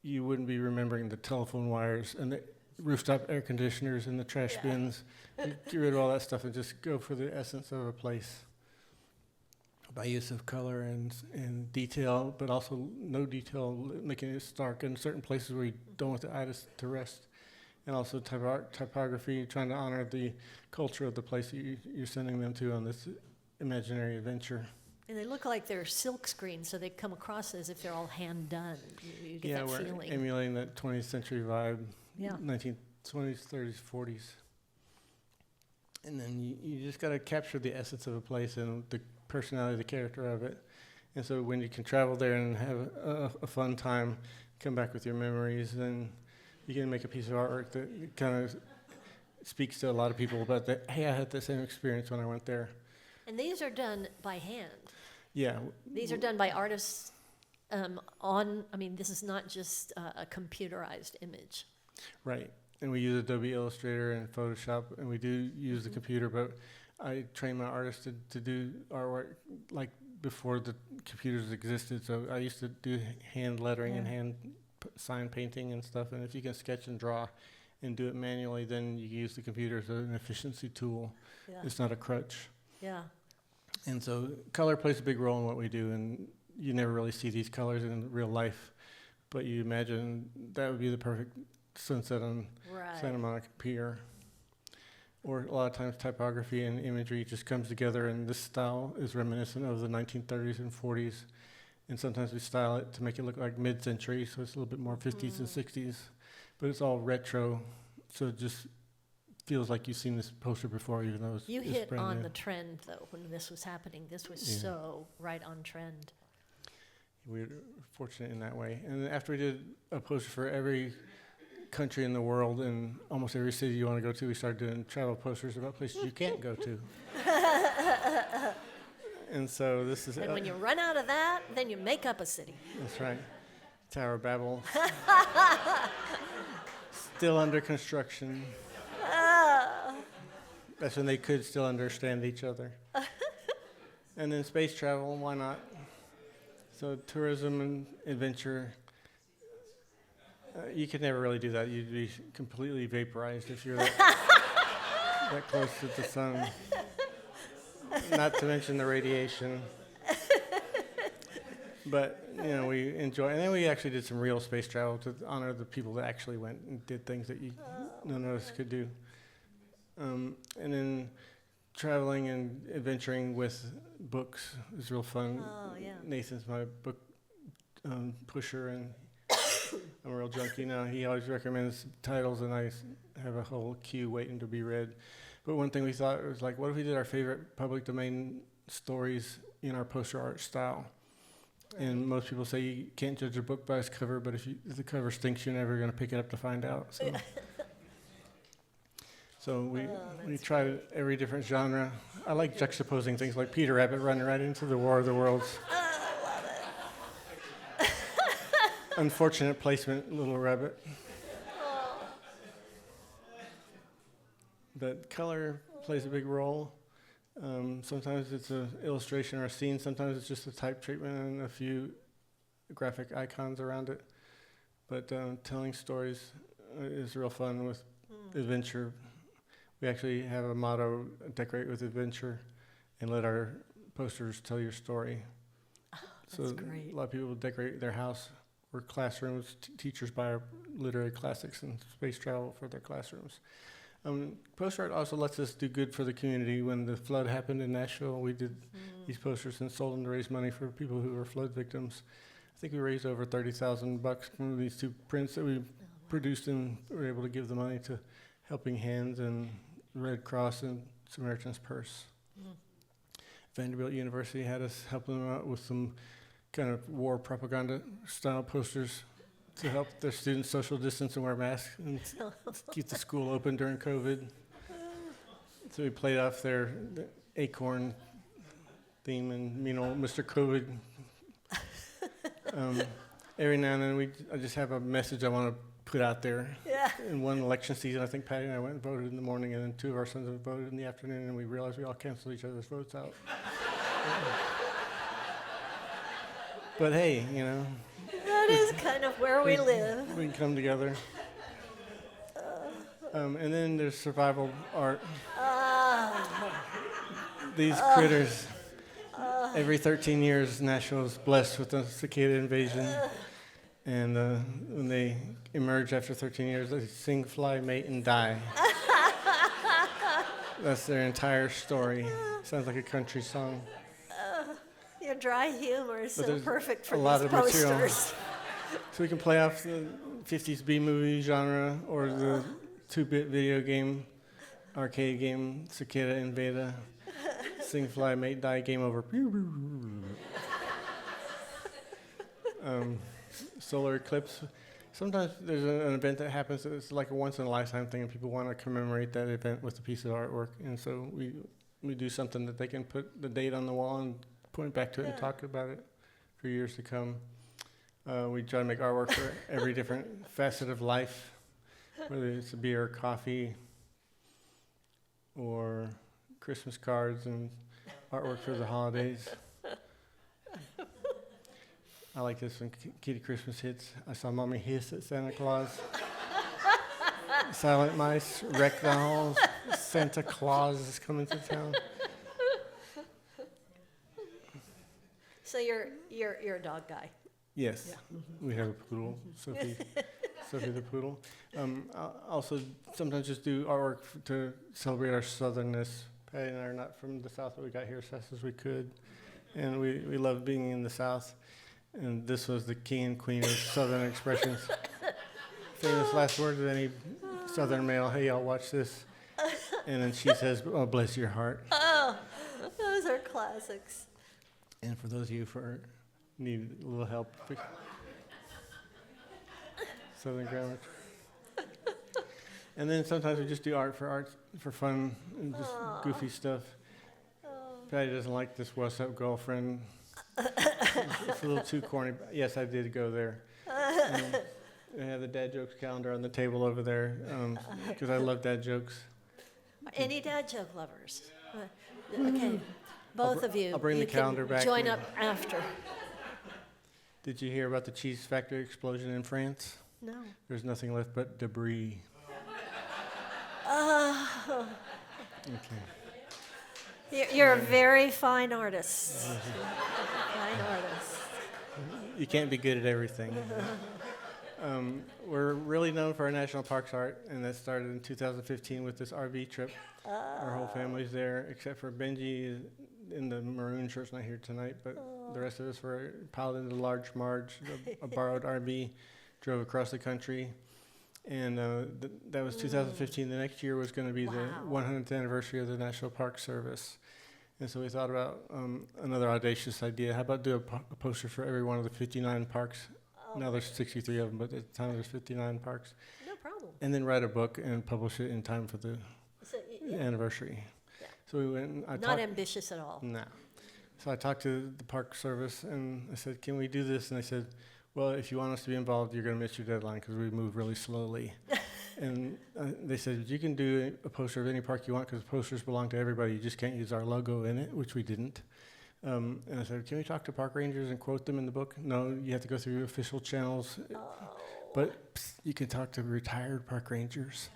Speaker 2: You wouldn't be remembering the telephone wires and the rooftop air conditioners and the trash bins. You get rid of all that stuff and just go for the essence of a place, by use of color and detail, but also no detail, making it stark in certain places where you don't want the eye to rest. And also typography, trying to honor the culture of the place that you're sending them to on this imaginary adventure.
Speaker 1: And they look like they're silk screened, so they come across as if they're all hand done. You get that
Speaker 2: we're
Speaker 1: feeling.
Speaker 2: emulating that 20th century vibe,
Speaker 1: Yeah.
Speaker 2: 1920s, 30s, 40s. And then you just got to capture the essence of a place and the personality, the character of it. And so when you can travel there and have a fun time, come back with your memories, then you can make a piece of artwork that kind of speaks to a lot of people about that, hey, I had the same experience when I went there.
Speaker 1: And these are done by hand.
Speaker 2: Yeah.
Speaker 1: These are done by artists this is not just a computerized image.
Speaker 2: Right. And we use Adobe Illustrator and Photoshop, and we do use the computer, but I train my artists to do artwork like before the computers existed. So I used to do hand lettering and hand sign painting and stuff. And if you can sketch and draw and do it manually, then you use the computer as an efficiency tool. Yeah. It's not a crutch.
Speaker 1: Yeah.
Speaker 2: And so color plays a big role in what we do. And you never really see these colors in real life, but you imagine that would be the perfect sunset on Santa Monica Pier. Or a lot of times typography and imagery just comes together, and this style is reminiscent of the 1930s and 40s. And sometimes we style it to make it look like mid-century, so it's a little bit more 50s and 60s. But it's all retro, so it just feels like you've seen this poster before, even though
Speaker 1: You
Speaker 2: it's
Speaker 1: hit
Speaker 2: brand
Speaker 1: on
Speaker 2: new.
Speaker 1: the trend, though, when this was happening. This was
Speaker 2: Yeah.
Speaker 1: so right on trend.
Speaker 2: We were fortunate in that way. And then after we did a poster for every country in the world and almost every city you want to go to, we started doing travel posters about places you can't go to. And so this is...
Speaker 1: And when you run out of that, then you make up a city.
Speaker 2: That's right. Tower of Babel. Still under construction. That's when they could still understand each other. And then space travel, why not? So tourism and adventure, you could never really do that. You'd be completely vaporized if you're that close to the sun. Not to mention the radiation. But, we enjoy. And then we actually did some real space travel to honor the people that actually went and did things that none of us could do. And then traveling and adventuring with books is real fun.
Speaker 1: Oh, yeah.
Speaker 2: Nathan's my book pusher, and I'm a real junkie now. He always recommends titles, and I have a whole queue waiting to be read. But one thing we thought was like, what if we did our favorite public domain stories in our poster art style? And most people say you can't judge a book by its cover, but if the cover stinks, you're never going to pick it up to find out. So we tried every different genre. I like juxtaposing things like Peter Rabbit running right into the War of the Worlds. Unfortunate placement, Little Rabbit. But color plays a big role. Sometimes it's an illustration or a scene. Sometimes it's just a type treatment and a few graphic icons around it. But telling stories is real fun with adventure. We actually have a motto, decorate with adventure, and let our posters tell your story.
Speaker 1: That's great.
Speaker 2: A lot of people decorate their house or classrooms. Teachers buy our literary classics and space travel for their classrooms. Poster art also lets us do good for the community. When the flood happened in Nashville, we did these posters and sold them to raise money for people who were flood victims. I think we raised over $30,000 from these two prints that we produced, and were able to give the money to Helping Hands and Red Cross and Samaritan's Purse. Vanderbilt University had us helping them out with some kind of war propaganda style posters to help their students social distance and wear masks and keep the school open during COVID. So we played off the acorn theme and, Mr. COVID. Every now and then I just have a message I want to put out there.
Speaker 1: Yeah.
Speaker 2: In one election season, I think Patty and I went and voted in the morning, and then two of our sons voted in the afternoon, and we realized we all canceled each other's votes out. But hey,
Speaker 1: That is kind of where we live.
Speaker 2: we can come together. And then there's survival art. These critters. Every 13 years, Nashville is blessed with a cicada invasion. And when they emerge after 13 years, they sing, fly, mate, and die. That's their entire story. Sounds like a country song.
Speaker 1: Your dry humor is so perfect for
Speaker 2: a lot
Speaker 1: these
Speaker 2: of material.
Speaker 1: posters.
Speaker 2: So we can play off the 50s B-movie genre or the 2-bit video game, arcade game, Cicada Invada, Sing, Fly, Mate, Die, Game Over. Solar eclipse. Sometimes there's an event that happens that's like a once-in-a-lifetime thing, and people want to commemorate that event with a piece of artwork. And so we do something that they can put the date on the wall and point back to it and talk about it for years to come. We try to make artwork for every different facet of life, whether it's a beer or coffee or Christmas cards and artwork for the holidays. I like this when Kitty Christmas hits. I saw Mommy hiss at Santa Claus. Silent mice wreck the halls. Santa Claus is coming to town.
Speaker 1: So you're a dog guy.
Speaker 2: Yes,
Speaker 1: Yeah.
Speaker 2: we have a poodle, Sophie the poodle. I also sometimes just do artwork to celebrate our southernness. Patty and I are not from the South, but we got here as fast as we could. And we love being in the South. And this was the king and queen of Southern expressions. Famous last words of any Southern male. Hey, y'all, watch this. And then she says, "Oh, bless your heart."
Speaker 1: Oh, those are classics.
Speaker 2: And for those of you who need a little help, Southern grammar. And then sometimes we just do art for fun and just goofy stuff. Patty doesn't like this "What's Up, Girlfriend." It's a little too corny. Yes, I did go there. I have the dad jokes calendar on the table over there because I love dad jokes.
Speaker 1: Any dad joke lovers? Okay, both of you.
Speaker 2: I'll bring the calendar back.
Speaker 1: Join up after.
Speaker 2: Did you hear about the cheese factory explosion in France?
Speaker 1: No.
Speaker 2: There's nothing left but debris.
Speaker 1: Oh.
Speaker 2: Okay.
Speaker 1: You're a very fine artist. Fine artist.
Speaker 2: You can't be good at everything. We're really known for our national parks art, and that started in 2015 with this RV trip. Our whole family's there, except for Benji in the maroon shirt's not here tonight, but the rest of us were piled into the large Marge, a borrowed RV, drove across the country. And that was 2015. The next year was going to be the 100th anniversary of the National Park Service. And so we thought about another audacious idea. How about do a poster for every one of the 59 parks? Now there's 63 of them, but at the time there's 59 parks.
Speaker 1: No problem.
Speaker 2: And then write a book and publish it in time for the anniversary.
Speaker 1: Yeah.
Speaker 2: So we went and I
Speaker 1: Not ambitious at all.
Speaker 2: No. So I talked to the Park Service and I said, "Can we do this?" And they said, "Well, if you want us to be involved, you're going to miss your deadline because we move really slowly." And they said, "You can do a poster of any park you want because posters belong to everybody. You just can't use our logo in it," which we didn't. And I said, "Can we talk to park rangers and quote them in the book?" "No, you have to go through official channels." But you can talk to retired park rangers.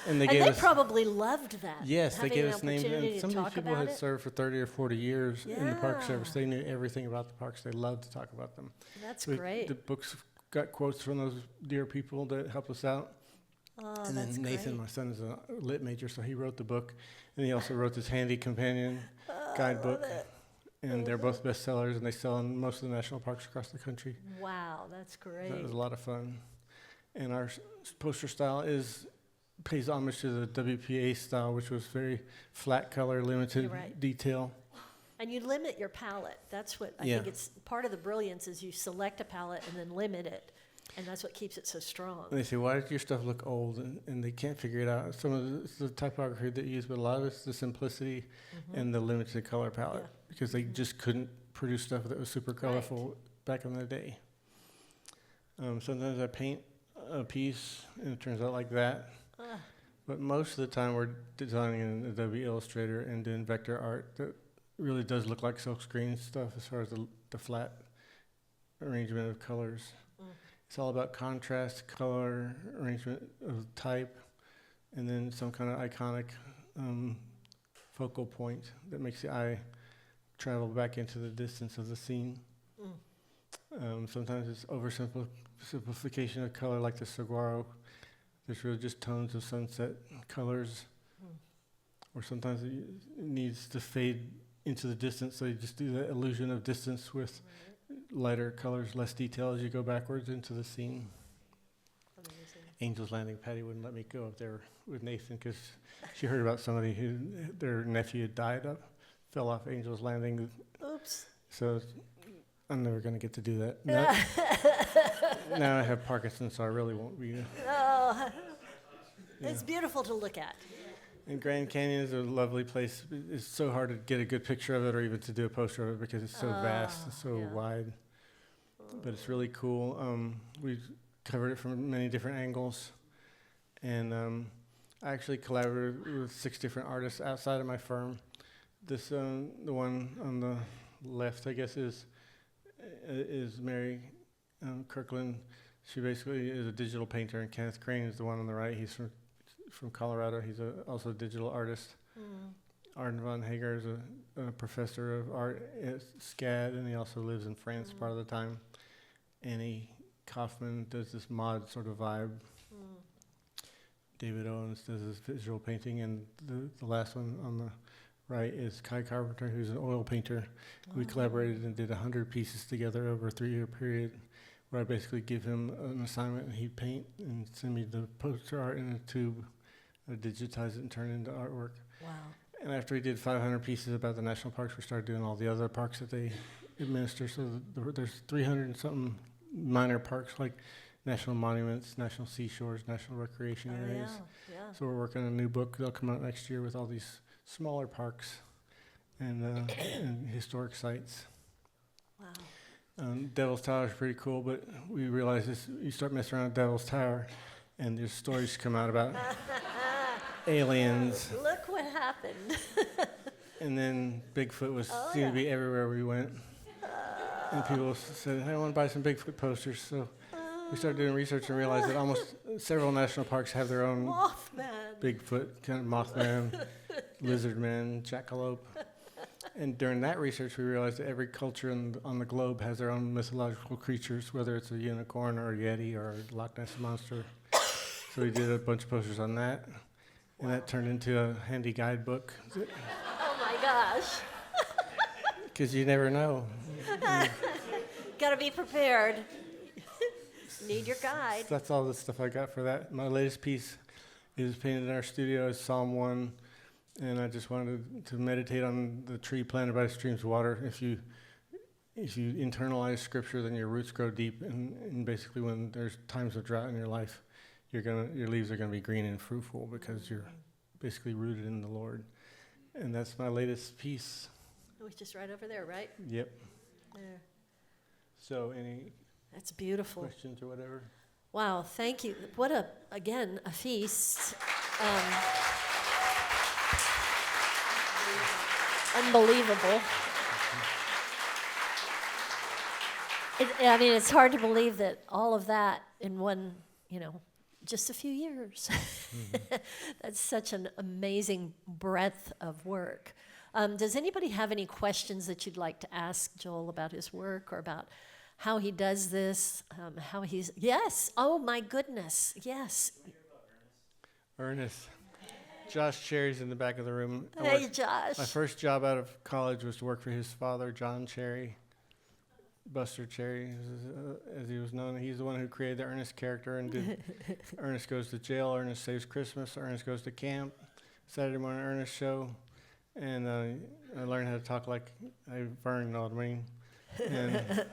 Speaker 2: And they
Speaker 1: probably loved that.
Speaker 2: Yes, they gave us names. And some of these people had
Speaker 1: it.
Speaker 2: served for 30 or 40 years in the Park
Speaker 1: Yeah.
Speaker 2: Service. They knew everything about the parks. They loved to talk about them.
Speaker 1: That's
Speaker 2: So
Speaker 1: great.
Speaker 2: The books got quotes from those dear people that help us out.
Speaker 1: Oh,
Speaker 2: And
Speaker 1: that's
Speaker 2: then Nathan,
Speaker 1: great.
Speaker 2: my son, is a lit major, so he wrote the book. And he also wrote this handy companion guidebook. And they're both bestsellers, and they sell in most of the national parks across the country.
Speaker 1: Wow, that's great.
Speaker 2: That was a lot of fun. And our poster style pays homage to the WPA style, which was very flat color, limited
Speaker 1: You're right.
Speaker 2: detail.
Speaker 1: And you limit your palette. That's what I think it's part of the brilliance is you select a palette and then limit it. And that's what keeps it so strong.
Speaker 2: And they say, "Why does your stuff look old?" And they can't figure it out. Some of it's the typography they use, but a lot of it's the simplicity and the limited color palette because they just couldn't produce stuff that was super colorful back in the day. Sometimes I paint a piece and it turns out like that. But most of the time we're designing in Adobe Illustrator and doing vector art that really does look like silkscreen stuff as far as the flat arrangement of colors. It's all about contrast, color, arrangement of type, and then some kind of iconic focal point that makes the eye travel back into the distance of the scene. Sometimes it's oversimplification of color, like the saguaro. There's really just tones of sunset colors. Or sometimes it needs to fade into the distance, so you just do the illusion of distance with lighter colors, less detail as you go backwards into the scene.
Speaker 1: Amazing.
Speaker 2: Angel's Landing, Patty wouldn't let me go up there with Nathan because she heard about somebody who their nephew had died fell off Angel's Landing.
Speaker 1: Oops.
Speaker 2: So I'm never going to get to do that. Now I have Parkinson, so I really won't be.
Speaker 1: Oh, it's beautiful to look at.
Speaker 2: And Grand Canyon is a lovely place. It's so hard to get a good picture of it or even to do a poster of it because it's so vast and so wide. But it's really cool. We've covered it from many different angles. And I actually collaborated with 6 different artists outside of my firm. This, the one on the left, I guess, is Mary Kirkland. She basically is a digital painter, and Kenneth Crane is the one on the right. He's from Colorado. He's also a digital artist. Arden von Hager is a professor of art at SCAD, and he also lives in France part of the time. Annie Kaufman does this mod sort of vibe. David Owens does this visual painting, and the last one on the right is Kai Carpenter, who's an oil painter. We collaborated and did 100 pieces together over a 3-year period, where I basically give him an assignment and he'd paint and send me the poster art in a tube, how to digitize it and turn it into artwork.
Speaker 1: Wow.
Speaker 2: And after we did 500 pieces about the national parks, we started doing all the other parks that they administer. So there's 300 and something minor parks, like national monuments, national seashores, national recreation areas.
Speaker 1: Yeah.
Speaker 2: So we're working on a new book that'll come out next year with all these smaller parks and historic sites.
Speaker 1: Wow.
Speaker 2: Devil's Tower is pretty cool, but we realized this, you start messing around with Devil's Tower, and there's stories come out about aliens.
Speaker 1: Look what happened.
Speaker 2: And then Bigfoot seemed to be everywhere we went. And people said, "Hey, I want to buy some Bigfoot posters." So we started doing research and realized that almost several national parks have their own
Speaker 1: Mothman.
Speaker 2: Bigfoot, kind of Mothman, Lizardman, Jackalope. And during that research, we realized that every culture on the globe has their own mythological creatures, whether it's a unicorn or a Yeti or a Loch Ness Monster. So we did a bunch of posters on that. And that turned into a handy guidebook.
Speaker 1: Oh my gosh.
Speaker 2: Because you never know.
Speaker 1: Got to be prepared. Need your guide.
Speaker 2: So that's all the stuff I got for that. My latest piece is painted in our studio as Psalm 1. And I just wanted to meditate on the tree planted by the streams of water. If you internalize scripture, then your roots grow deep. And basically when there's times of drought in your life, your leaves are going to be green and fruitful because you're basically rooted in the Lord. And that's my latest piece.
Speaker 1: It was just right over there, right?
Speaker 2: Yep.
Speaker 1: There.
Speaker 2: So any
Speaker 1: That's beautiful.
Speaker 2: questions or whatever?
Speaker 1: Wow, thank you. What a feast. Unbelievable. It's hard to believe that all of that in one, just a few years. Mm-hmm. That's such an amazing breadth of work. Does anybody have any questions that you'd like to ask Joel about his work or about how he does this, yes, oh my goodness, yes.
Speaker 2: Ernest. Josh Cherry's in the back of the room.
Speaker 1: Hey, Josh.
Speaker 2: My first job out of college was to work for his father, John Cherry, Buster Cherry, as he was known. He's the one who created the Ernest character and did Ernest Goes to Jail, Ernest Saves Christmas, Ernest Goes to Camp, Saturday Morning Ernest Show. And I learned how to talk like Vern, you know what I mean? And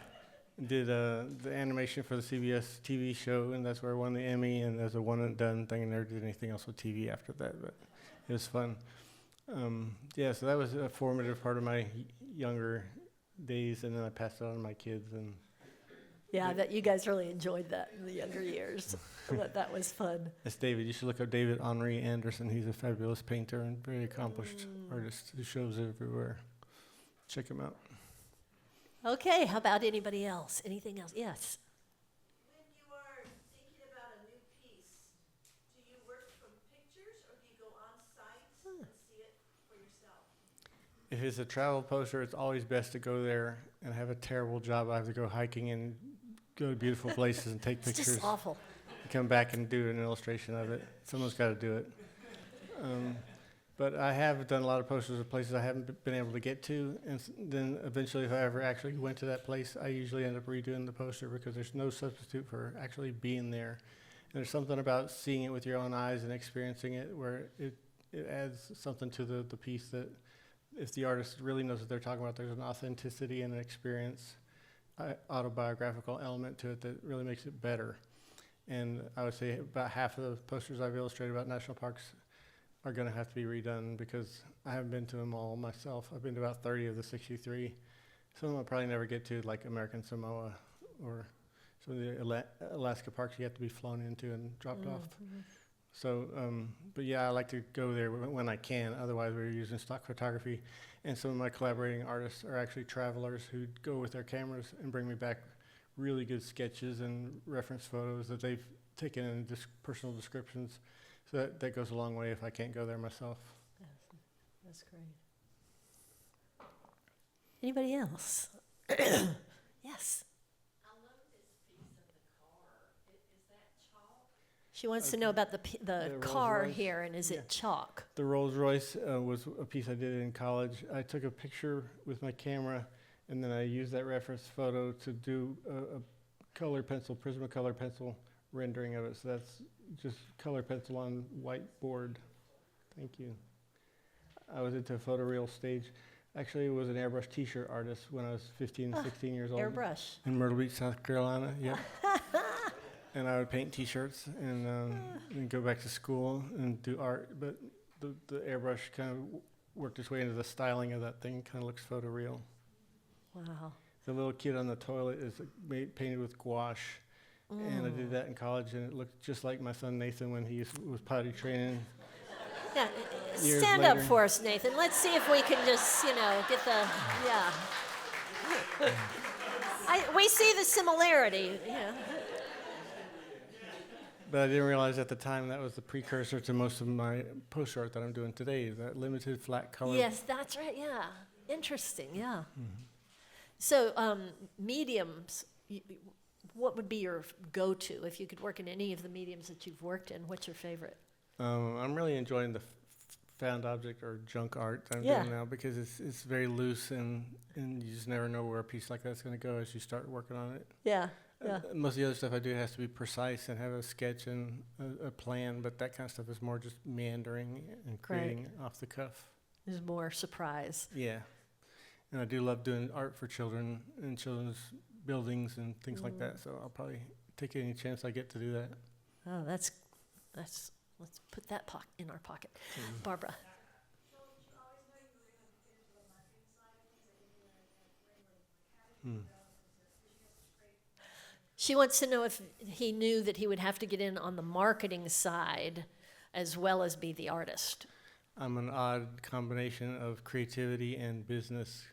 Speaker 2: did the animation for the CBS TV show, and that's where I won the Emmy, and that's a one-and-done thing, and never did anything else with TV after that, but it was fun. So that was a formative part of my younger days, and then I passed it on to my kids. And
Speaker 1: yeah, I bet you guys really enjoyed that in the younger years. That was fun.
Speaker 2: That's David. You should look up David Henri Anderson. He's a fabulous painter and very accomplished artist who shows everywhere. Check him out.
Speaker 1: Okay, how about anybody else? Anything else? Yes.
Speaker 3: When you are thinking about a new piece, do you work from pictures or do you go on site and see it for yourself?
Speaker 2: If it's a travel poster, it's always best to go there and have a terrible job. I have to go hiking and go to beautiful places and take
Speaker 1: It's
Speaker 2: pictures.
Speaker 1: just awful.
Speaker 2: Come back and do an illustration of it. Someone's got to do it. But I have done a lot of posters of places I haven't been able to get to, and then eventually if I ever actually went to that place, I usually end up redoing the poster because there's no substitute for actually being there. And there's something about seeing it with your own eyes and experiencing it where it adds something to the piece that if the artist really knows what they're talking about, there's an authenticity and an experience, autobiographical element to it that really makes it better. And I would say about half of the posters I've illustrated about national parks are going to have to be redone because I haven't been to them all myself. I've been to about 30 of the 63. Some of them I'll probably never get to, like American Samoa or some of the Alaska parks you have to be flown into and dropped off. So, but yeah, I like to go there when I can. Otherwise, we're using stock photography. And some of my collaborating artists are actually travelers who go with their cameras and bring me back really good sketches and reference photos that they've taken in personal descriptions. So that goes a long way if I can't go there myself.
Speaker 1: That's great. Anybody else? Yes.
Speaker 3: I love this piece of the car. Is that chalk?
Speaker 1: She wants to know about the car
Speaker 2: Rolls-Royce.
Speaker 1: here, and is it chalk?
Speaker 2: The Rolls-Royce was a piece I did in college. I took a picture with my camera, and then I used that reference photo to do a color pencil, Prismacolor pencil rendering of it. So that's just color pencil on whiteboard. Thank you. I was into photoreal stage. Actually, I was an airbrush t-shirt artist when I was 15, 16 years old.
Speaker 1: Airbrush.
Speaker 2: In Myrtle Beach, South Carolina, yep. And I would paint t-shirts and go back to school and do art. But the airbrush kind of worked its way into the styling of that thing. Kind of looks photoreal.
Speaker 1: Wow.
Speaker 2: The little kid on the toilet is painted with gouache. And I did that in college, and it looked just like my son Nathan when he was potty training.
Speaker 1: Yeah,
Speaker 2: Years
Speaker 1: stand up
Speaker 2: later.
Speaker 1: for us, Nathan. Let's see if we can just, get the, yeah. We see the similarity, yeah.
Speaker 2: But I didn't realize at the time that was the precursor to most of my poster art that I'm doing today, that limited flat color.
Speaker 1: Yes, that's right, yeah. Interesting, yeah. So, mediums, what would be your go-to if you could work in any of the mediums that you've worked in? What's your favorite?
Speaker 2: I'm really enjoying the found object or junk art I'm
Speaker 1: Yeah.
Speaker 2: doing now because it's very loose and you just never know where a piece like that's going to go as you start working on it.
Speaker 1: Yeah, yeah.
Speaker 2: Most of the other stuff I do has to be precise and have a sketch and a plan, but that kind of stuff is more just meandering and creating off the cuff.
Speaker 1: There's more surprise.
Speaker 2: Yeah. And I do love doing art for children and children's buildings and things like that, so I'll probably take any chance I get to do that.
Speaker 1: Oh, that's let's put that in our pocket. Barbara.
Speaker 3: So did you always know you were going to get into the marketing side of things? Like when you were at Ringling, how did you develop into, because you have such great.
Speaker 1: She wants to know if he knew that he would have to get in on the marketing side as well as be the artist.
Speaker 2: I'm an odd combination of creativity and business.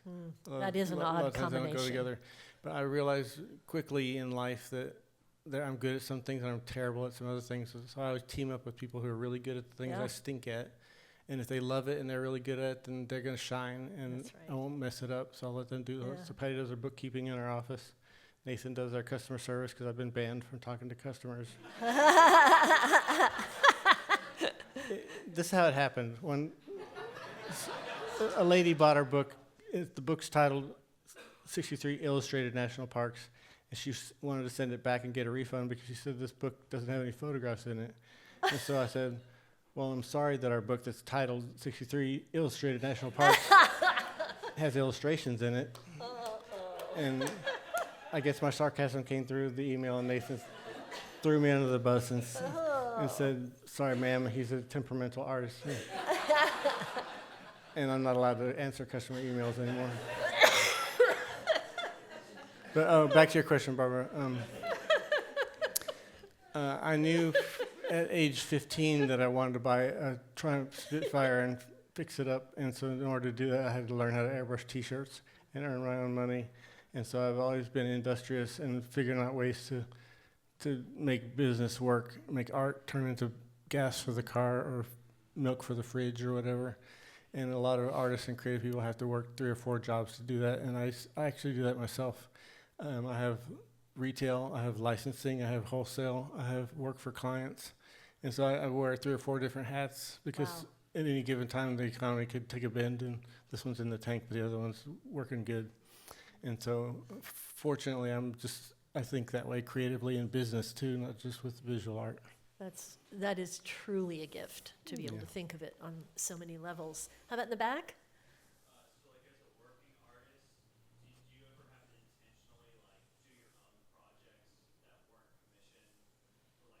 Speaker 1: That is an
Speaker 2: A lot
Speaker 1: odd
Speaker 2: of times they don't go
Speaker 1: combination.
Speaker 2: together. But I realized quickly in life that I'm good at some things and I'm terrible at some other things. So I always team up with people who are really good at the things
Speaker 1: Yeah.
Speaker 2: I stink at. And if they love it and they're really good at it, then they're going to shine. And
Speaker 1: That's right.
Speaker 2: I won't mess it up, so I'll let them do it.
Speaker 1: Yeah.
Speaker 2: So Patty does our bookkeeping in our office. Nathan does our customer service because I've been banned from talking to customers. This is how it happened. When a lady bought our book, the book's titled 63 Illustrated National Parks, and she wanted to send it back and get a refund because she said this book doesn't have any photographs in it. And so I said, well, I'm sorry that our book that's titled 63 Illustrated National Parks has illustrations in it. And I guess my sarcasm came through the email, and Nathan threw me under the bus and said, sorry, ma'am, he's a temperamental artist. And I'm not allowed to answer customer emails anymore. But back to your question, Barbara. I knew at age 15 that I wanted to buy a Triumph Spitfire and fix it up. And so in order to do that, I had to learn how to airbrush T-shirts and earn my own money. And so I've always been industrious and figuring out ways to make business work, make art turn into gas for the car or milk for the fridge or whatever. And a lot of artists and creative people have to work 3 or 4 jobs to do that, and I actually do that myself. I have retail, I have licensing, I have wholesale, I have work for clients. And so I wear 3 or 4 different hats because
Speaker 1: Wow.
Speaker 2: at any given time the economy could take a bend, and this one's in the tank, but the other one's working good. And so fortunately I think that way creatively in business too, not just with visual art.
Speaker 1: That is truly a gift to be able to think of it on so many levels. How about in the back?
Speaker 4: So like as a working artist, do you ever have to intentionally like do your own projects that weren't commissioned for like artistic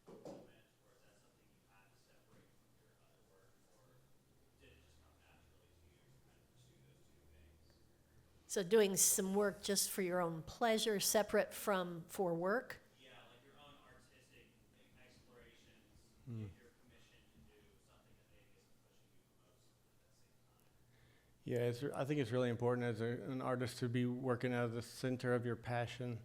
Speaker 4: fulfillment, or is that something you had to separate from your other work, or did it just come naturally to you to kind of pursue those two things?
Speaker 1: So doing some work just for your own pleasure, separate from for work?
Speaker 4: Yeah, like your own artistic explorations, if you're commissioned to do something that maybe isn't pushing you the most at that same time.
Speaker 2: Yeah, I think it's really important as an artist to be working out of the center of your passion.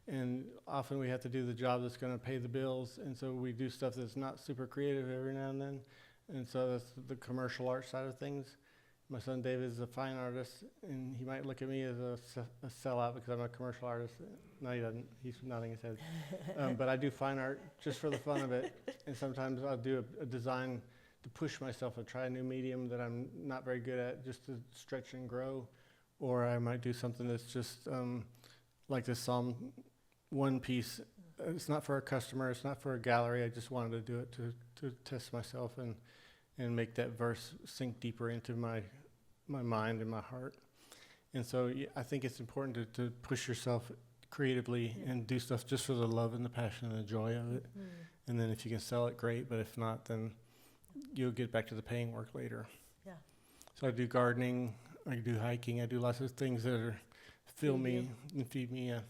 Speaker 2: And often we have to do the job that's going to pay the bills. And so we do stuff that's not super creative every now and then. And so that's the commercial art side of things. My son David is a fine artist, and he might look at me as a sellout because I'm a commercial artist. No, he doesn't. He's nodding his head. But I do fine art just for the fun of it. And sometimes I'll do a design to push myself and try a new medium that I'm not very good at just to stretch and grow. Or I might do something that's just like this Psalm 1 piece it's not for a customer, it's not for a gallery. I just wanted to do it to test myself and make that verse sink deeper into my mind and my heart. And so I think it's important to push yourself creatively and do stuff just for the love and the passion and the joy of it. And then if you can sell it, great. But if not, then you'll get back to the paying work later.
Speaker 1: Yeah.
Speaker 2: So I do gardening, I do hiking, I do lots of things that fill
Speaker 1: Feed
Speaker 2: me
Speaker 1: you.
Speaker 2: and feed me. And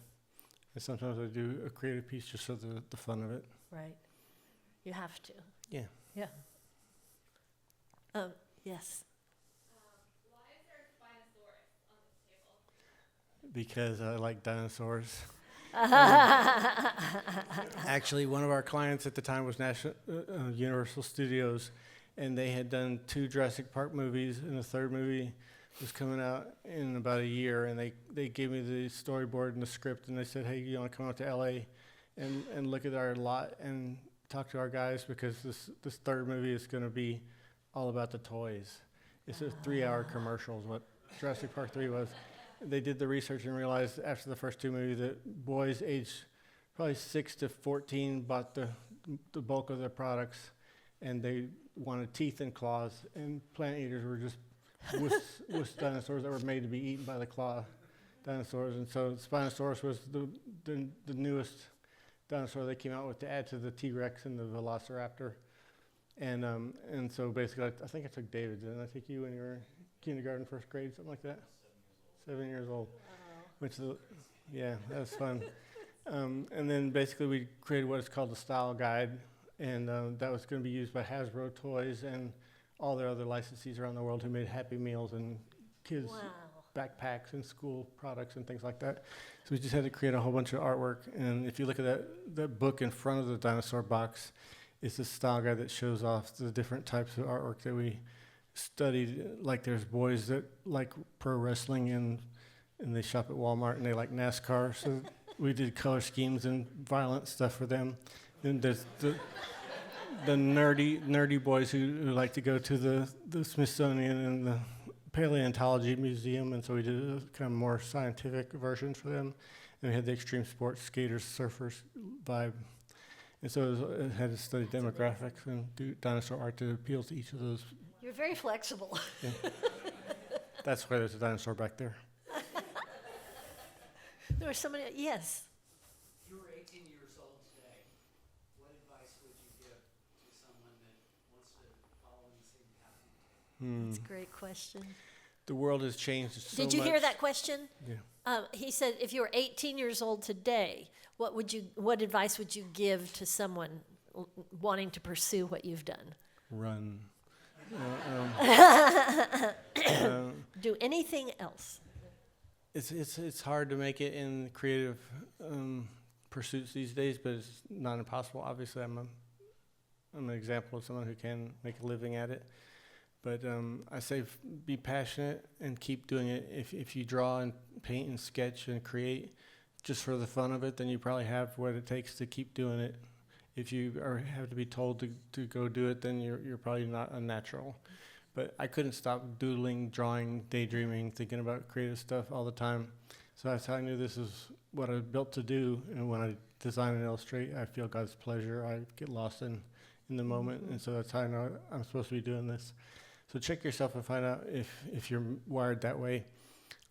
Speaker 2: sometimes I do a creative piece just for the fun of it.
Speaker 1: Right. You have to.
Speaker 2: Yeah.
Speaker 1: Yeah. Yes.
Speaker 5: Why is there a Spinosaurus on this table?
Speaker 2: Because I like dinosaurs. Actually, one of our clients at the time was Universal Studios, and they had done 2 Jurassic Park movies, and the 3rd movie was coming out in about a year. And they gave me the storyboard and the script, and they said, "Hey, you want to come out to LA and look at our lot and talk to our guys, because this 3rd movie is going to be all about the toys." It's a 3-hour commercial is what Jurassic Park 3 was. They did the research and realized after the first 2 movies that boys aged probably 6 to 14 bought the bulk of their products, and they wanted teeth and claws, and plant eaters were just wuss dinosaurs that were made to be eaten by the claw dinosaurs. And so Spinosaurus was the newest dinosaur they came out with to add to the T-Rex and the Velociraptor. And so basically, I think I took David. Didn't I take you when you were in kindergarten, 1st grade, something like that? 7 years old. Yeah, that was fun. And then basically we created what is called the style guide, and that was going to be used by Hasbro Toys and all their other licensees around the world who made Happy Meals and kids' backpacks and school products and things like that. So we just had to create a whole bunch of artwork. And if you look at that book in front of the dinosaur box, it's a style guide that shows off the different types of artwork that we studied. Like there's boys that like pro wrestling and they shop at Walmart and they like NASCAR. So we did color schemes and violent stuff for them. Then there's the nerdy boys who like to go to the Smithsonian and the Paleontology Museum, and so we did a kind of more scientific version for them. And we had the extreme sports, skaters, surfers vibe. And so it had to study demographics and do dinosaur art to appeal to each of those.
Speaker 1: You're very flexible.
Speaker 2: Yeah. That's why there's a dinosaur back there.
Speaker 1: There was somebody, yes.
Speaker 6: If you were 18 years old today, what advice would you give to someone that wants to follow in the same path you take?
Speaker 1: That's a great question.
Speaker 2: The world has changed so much.
Speaker 1: Did you hear that question?
Speaker 2: Yeah.
Speaker 1: He said, if you were 18 years old today, what advice would you give to someone wanting to pursue what you've done?
Speaker 2: Run.
Speaker 1: Do anything else?
Speaker 2: It's hard to make it in creative pursuits these days, but it's not impossible. Obviously, I'm an example of someone who can make a living at it. But I say be passionate and keep doing it. If you draw and paint and sketch and create just for the fun of it, then you probably have what it takes to keep doing it. If you have to be told to go do it, then you're probably not unnatural. But I couldn't stop doodling, drawing, daydreaming, thinking about creative stuff all the time. So that's how I knew this is what I was built to do. And when I design and illustrate, I feel God's pleasure. I get lost in the moment. And so that's how I know I'm supposed to be doing this. So check yourself and find out if you're wired that way.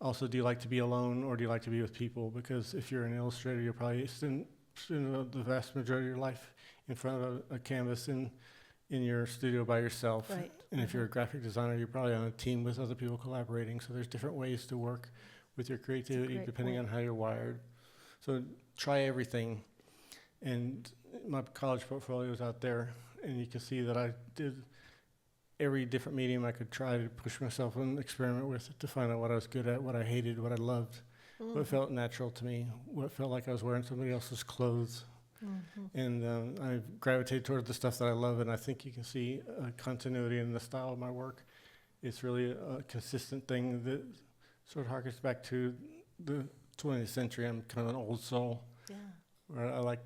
Speaker 2: Also, do you like to be alone or do you like to be with people? Because if you're an illustrator, you'll probably spend the vast majority of your life in front of a canvas in your studio by yourself.
Speaker 1: Right.
Speaker 2: And if you're a graphic designer, you're probably on a team with other people collaborating. So there's different ways to work with your creativity
Speaker 1: great
Speaker 2: depending
Speaker 1: point.
Speaker 2: on how you're wired. So try everything. And my college portfolio is out there, and you can see that I did every different medium I could try to push myself and experiment with to find out what I was good at, what I hated, what I loved, what felt natural to me, what felt like I was wearing somebody else's clothes. And I gravitated toward the stuff that I love, and I think you can see a continuity in the style of my work. It's really a consistent thing that sort of harkens back to the 20th century. I'm kind of an old soul,
Speaker 1: Yeah.
Speaker 2: where I like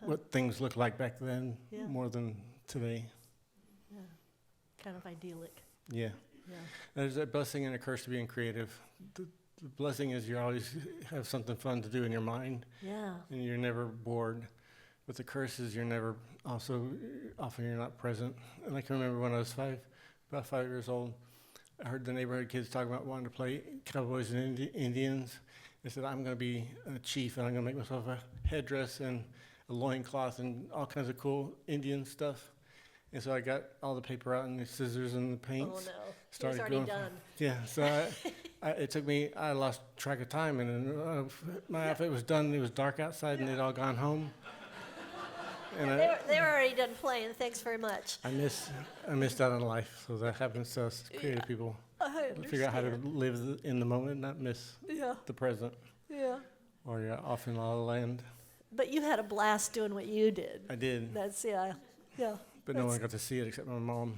Speaker 2: what things looked like back then
Speaker 1: Yeah.
Speaker 2: more than today.
Speaker 1: Yeah. Kind of idyllic.
Speaker 2: Yeah.
Speaker 1: Yeah.
Speaker 2: There's a blessing and a curse to being creative. the blessing is you always have something fun to do in your mind,
Speaker 1: Yeah.
Speaker 2: and you're never bored. But the curse is often you're not present. And I can remember when I was about 5 years old, I heard the neighborhood kids talking about wanting to play cowboys and Indians. They said, I'm going to be a chief, and I'm going to make myself a headdress and a loincloth and all kinds of cool Indian stuff. And so I got all the paper out and the scissors and the paints.
Speaker 1: Oh, no.
Speaker 2: Started
Speaker 1: It's already
Speaker 2: going
Speaker 1: done.
Speaker 2: Yeah, so it took me, I lost track of time, and my outfit was done. It was dark outside, and they'd all gone home. And
Speaker 1: They were already done playing. Thanks very much.
Speaker 2: I missed out on life, so that happens to us creative people.
Speaker 1: I
Speaker 2: Figure out how to live in the moment, not miss
Speaker 1: Yeah,
Speaker 2: the present,
Speaker 1: yeah.
Speaker 2: or you're off in la la land.
Speaker 1: But you had a blast doing what you did.
Speaker 2: I did,
Speaker 1: That's, yeah, yeah.
Speaker 2: but no one got to see it except my mom.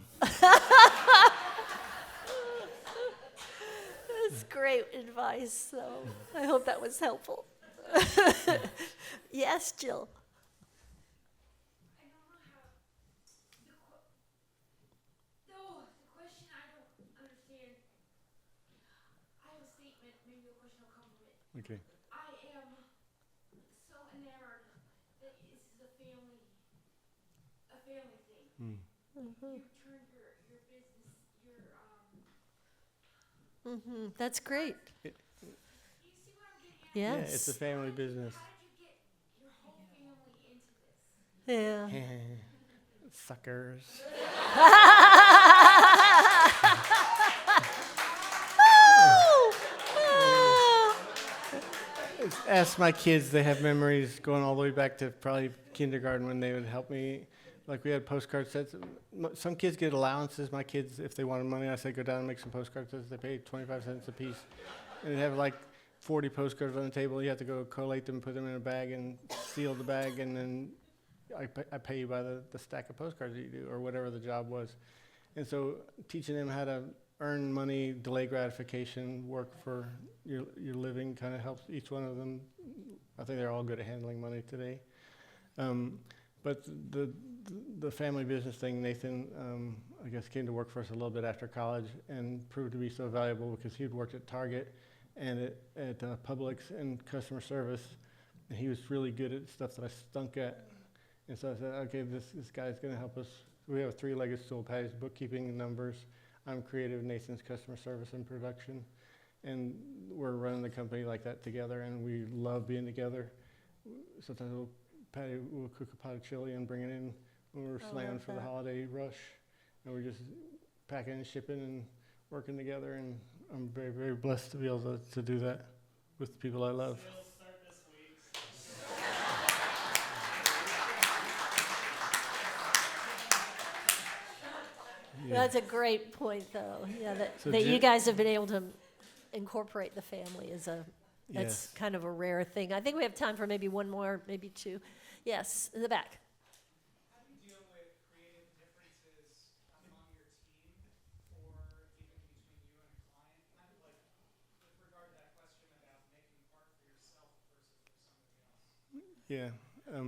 Speaker 1: That's great advice, so I hope that was helpful. Yes, Jill.
Speaker 5: I don't know how. The question I don't understand. I have a statement, maybe a question will come from it.
Speaker 2: Okay.
Speaker 5: I am so enamored that this is a family thing.
Speaker 2: Mm.
Speaker 5: You've turned your business,
Speaker 1: That's great.
Speaker 5: you see what I'm getting at?
Speaker 1: Yes.
Speaker 2: Yeah, it's a family business.
Speaker 5: How did you get your whole family into this?
Speaker 1: Yeah.
Speaker 2: Suckers. Ask my kids, they have memories going all the way back to probably kindergarten when they would help me. Like we had postcard sets. Some kids get allowances. My kids, if they wanted money, I said go down and make some postcard sets. They paid 25 cents a piece. And they'd have like 40 postcards on the table. You have to go collate them, put them in a bag, and seal the bag, and then I pay you by the stack of postcards that you do, or whatever the job was. And so teaching them how to earn money, delay gratification, work for your living kind of helps each one of them. I think they're all good at handling money today. But the family business thing, Nathan, I guess came to work for us a little bit after college and proved to be so valuable because he'd worked at Target and at Publix and customer service, and he was really good at stuff that I stunk at. And so I said, okay, this guy's going to help us. We have a three-legged stool, Patty's bookkeeping and numbers. I'm creative, Nathan's customer service and production. And we're running the company like that together, and we love being together. Sometimes Patty will cook a pot of chili and bring it in when we're slamming for the holiday rush. And we're just packing and shipping and working together, and I'm very, very blessed to be able to do that with the people I love.
Speaker 4: Sales start this week.
Speaker 2: Yeah.
Speaker 1: That's a great point, though. Yeah,
Speaker 2: So
Speaker 1: that you
Speaker 2: Jim-
Speaker 1: guys have been able to incorporate the family that's
Speaker 2: Yes.
Speaker 1: kind of a rare thing. I think we have time for maybe one more, maybe two. Yes, in the back.
Speaker 6: How do you deal with creative differences among your team or even between you and a client? Kind of like with regard to that question about making art for yourself versus for somebody else.
Speaker 2: Yeah.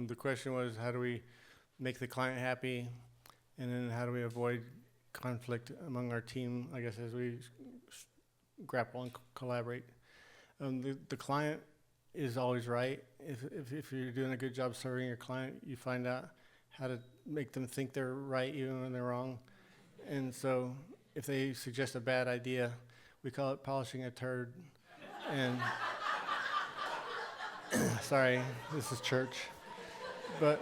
Speaker 2: The question was, how do we make the client happy, and then how do we avoid conflict among our team, I guess, as we grapple and collaborate. The client is always right. If you're doing a good job serving your client, you find out how to make them think they're right even when they're wrong. And so if they suggest a bad idea, we call it polishing a turd. And sorry, this is church. But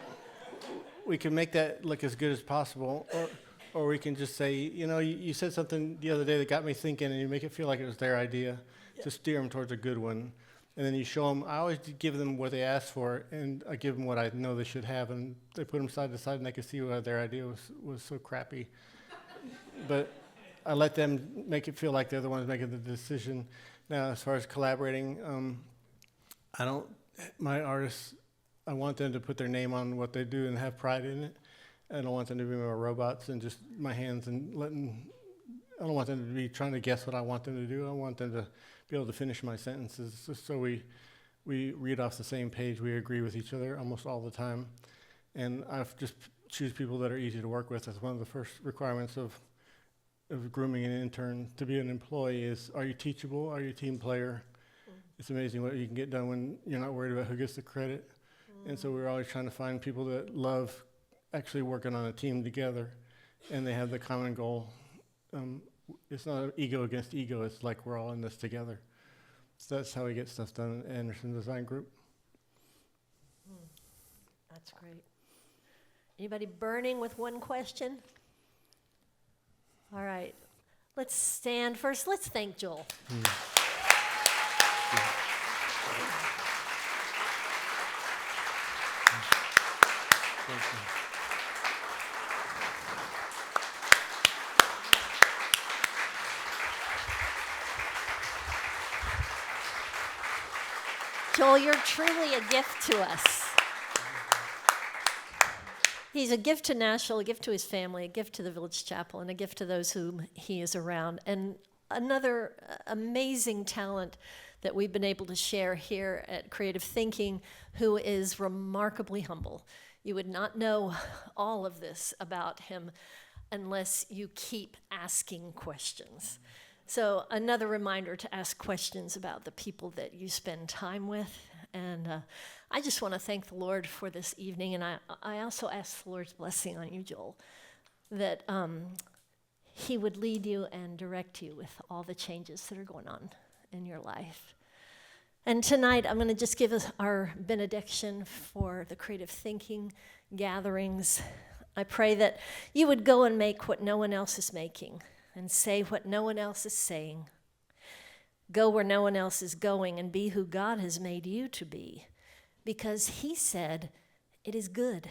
Speaker 2: we can make that look as good as possible, or we can just say, you said something the other day that got me thinking, and you make it feel like it was their idea to steer them towards a good one. And then you show them, I always give them what they asked for, and I give them what I know they should have, and they put them side to side, and they can see why their idea was so crappy. But I let them make it feel like they're the ones making the decision. Now, as far as collaborating, my artists, I want them to put their name on what they do and have pride in it. I don't want them to be more robots and just my hands and I don't want them to be trying to guess what I want them to do. I want them to be able to finish my sentences just so we read off the same page. We agree with each other almost all the time. And I just choose people that are easy to work with. That's one of the first requirements of grooming an intern to be an employee is, are you teachable? Are you a team player? it's amazing what you can get done when you're not worried about who gets the credit. And so we're always trying to find people that love actually working on a team together, and they have the common goal. It's not an ego against ego. It's like we're all in this together. So that's how we get stuff done at Anderson Design Group.
Speaker 1: That's great. Anybody burning with one question? All right. Let's stand first. Let's thank Joel.
Speaker 2: Thank you.
Speaker 1: Joel, you're truly a gift to us. He's a gift to Nashville, a gift to his family, a gift to the Village Chapel, and a gift to those whom he is around. And another amazing talent that we've been able to share here at Creative Thinking, who is remarkably humble. You would not know all of this about him unless you keep asking questions. So another reminder to ask questions about the people that you spend time with. And I just want to thank the Lord for this evening. And I also ask the Lord's blessing on you, Joel, that he would lead you and direct you with all the changes that are going on in your life. And tonight, I'm going to just give us our benediction for the creative thinking gatherings. I pray that you would go and make what no one else is making and say what no one else is saying. Go where no one else is going and be who God has made you to be, because he said it is good.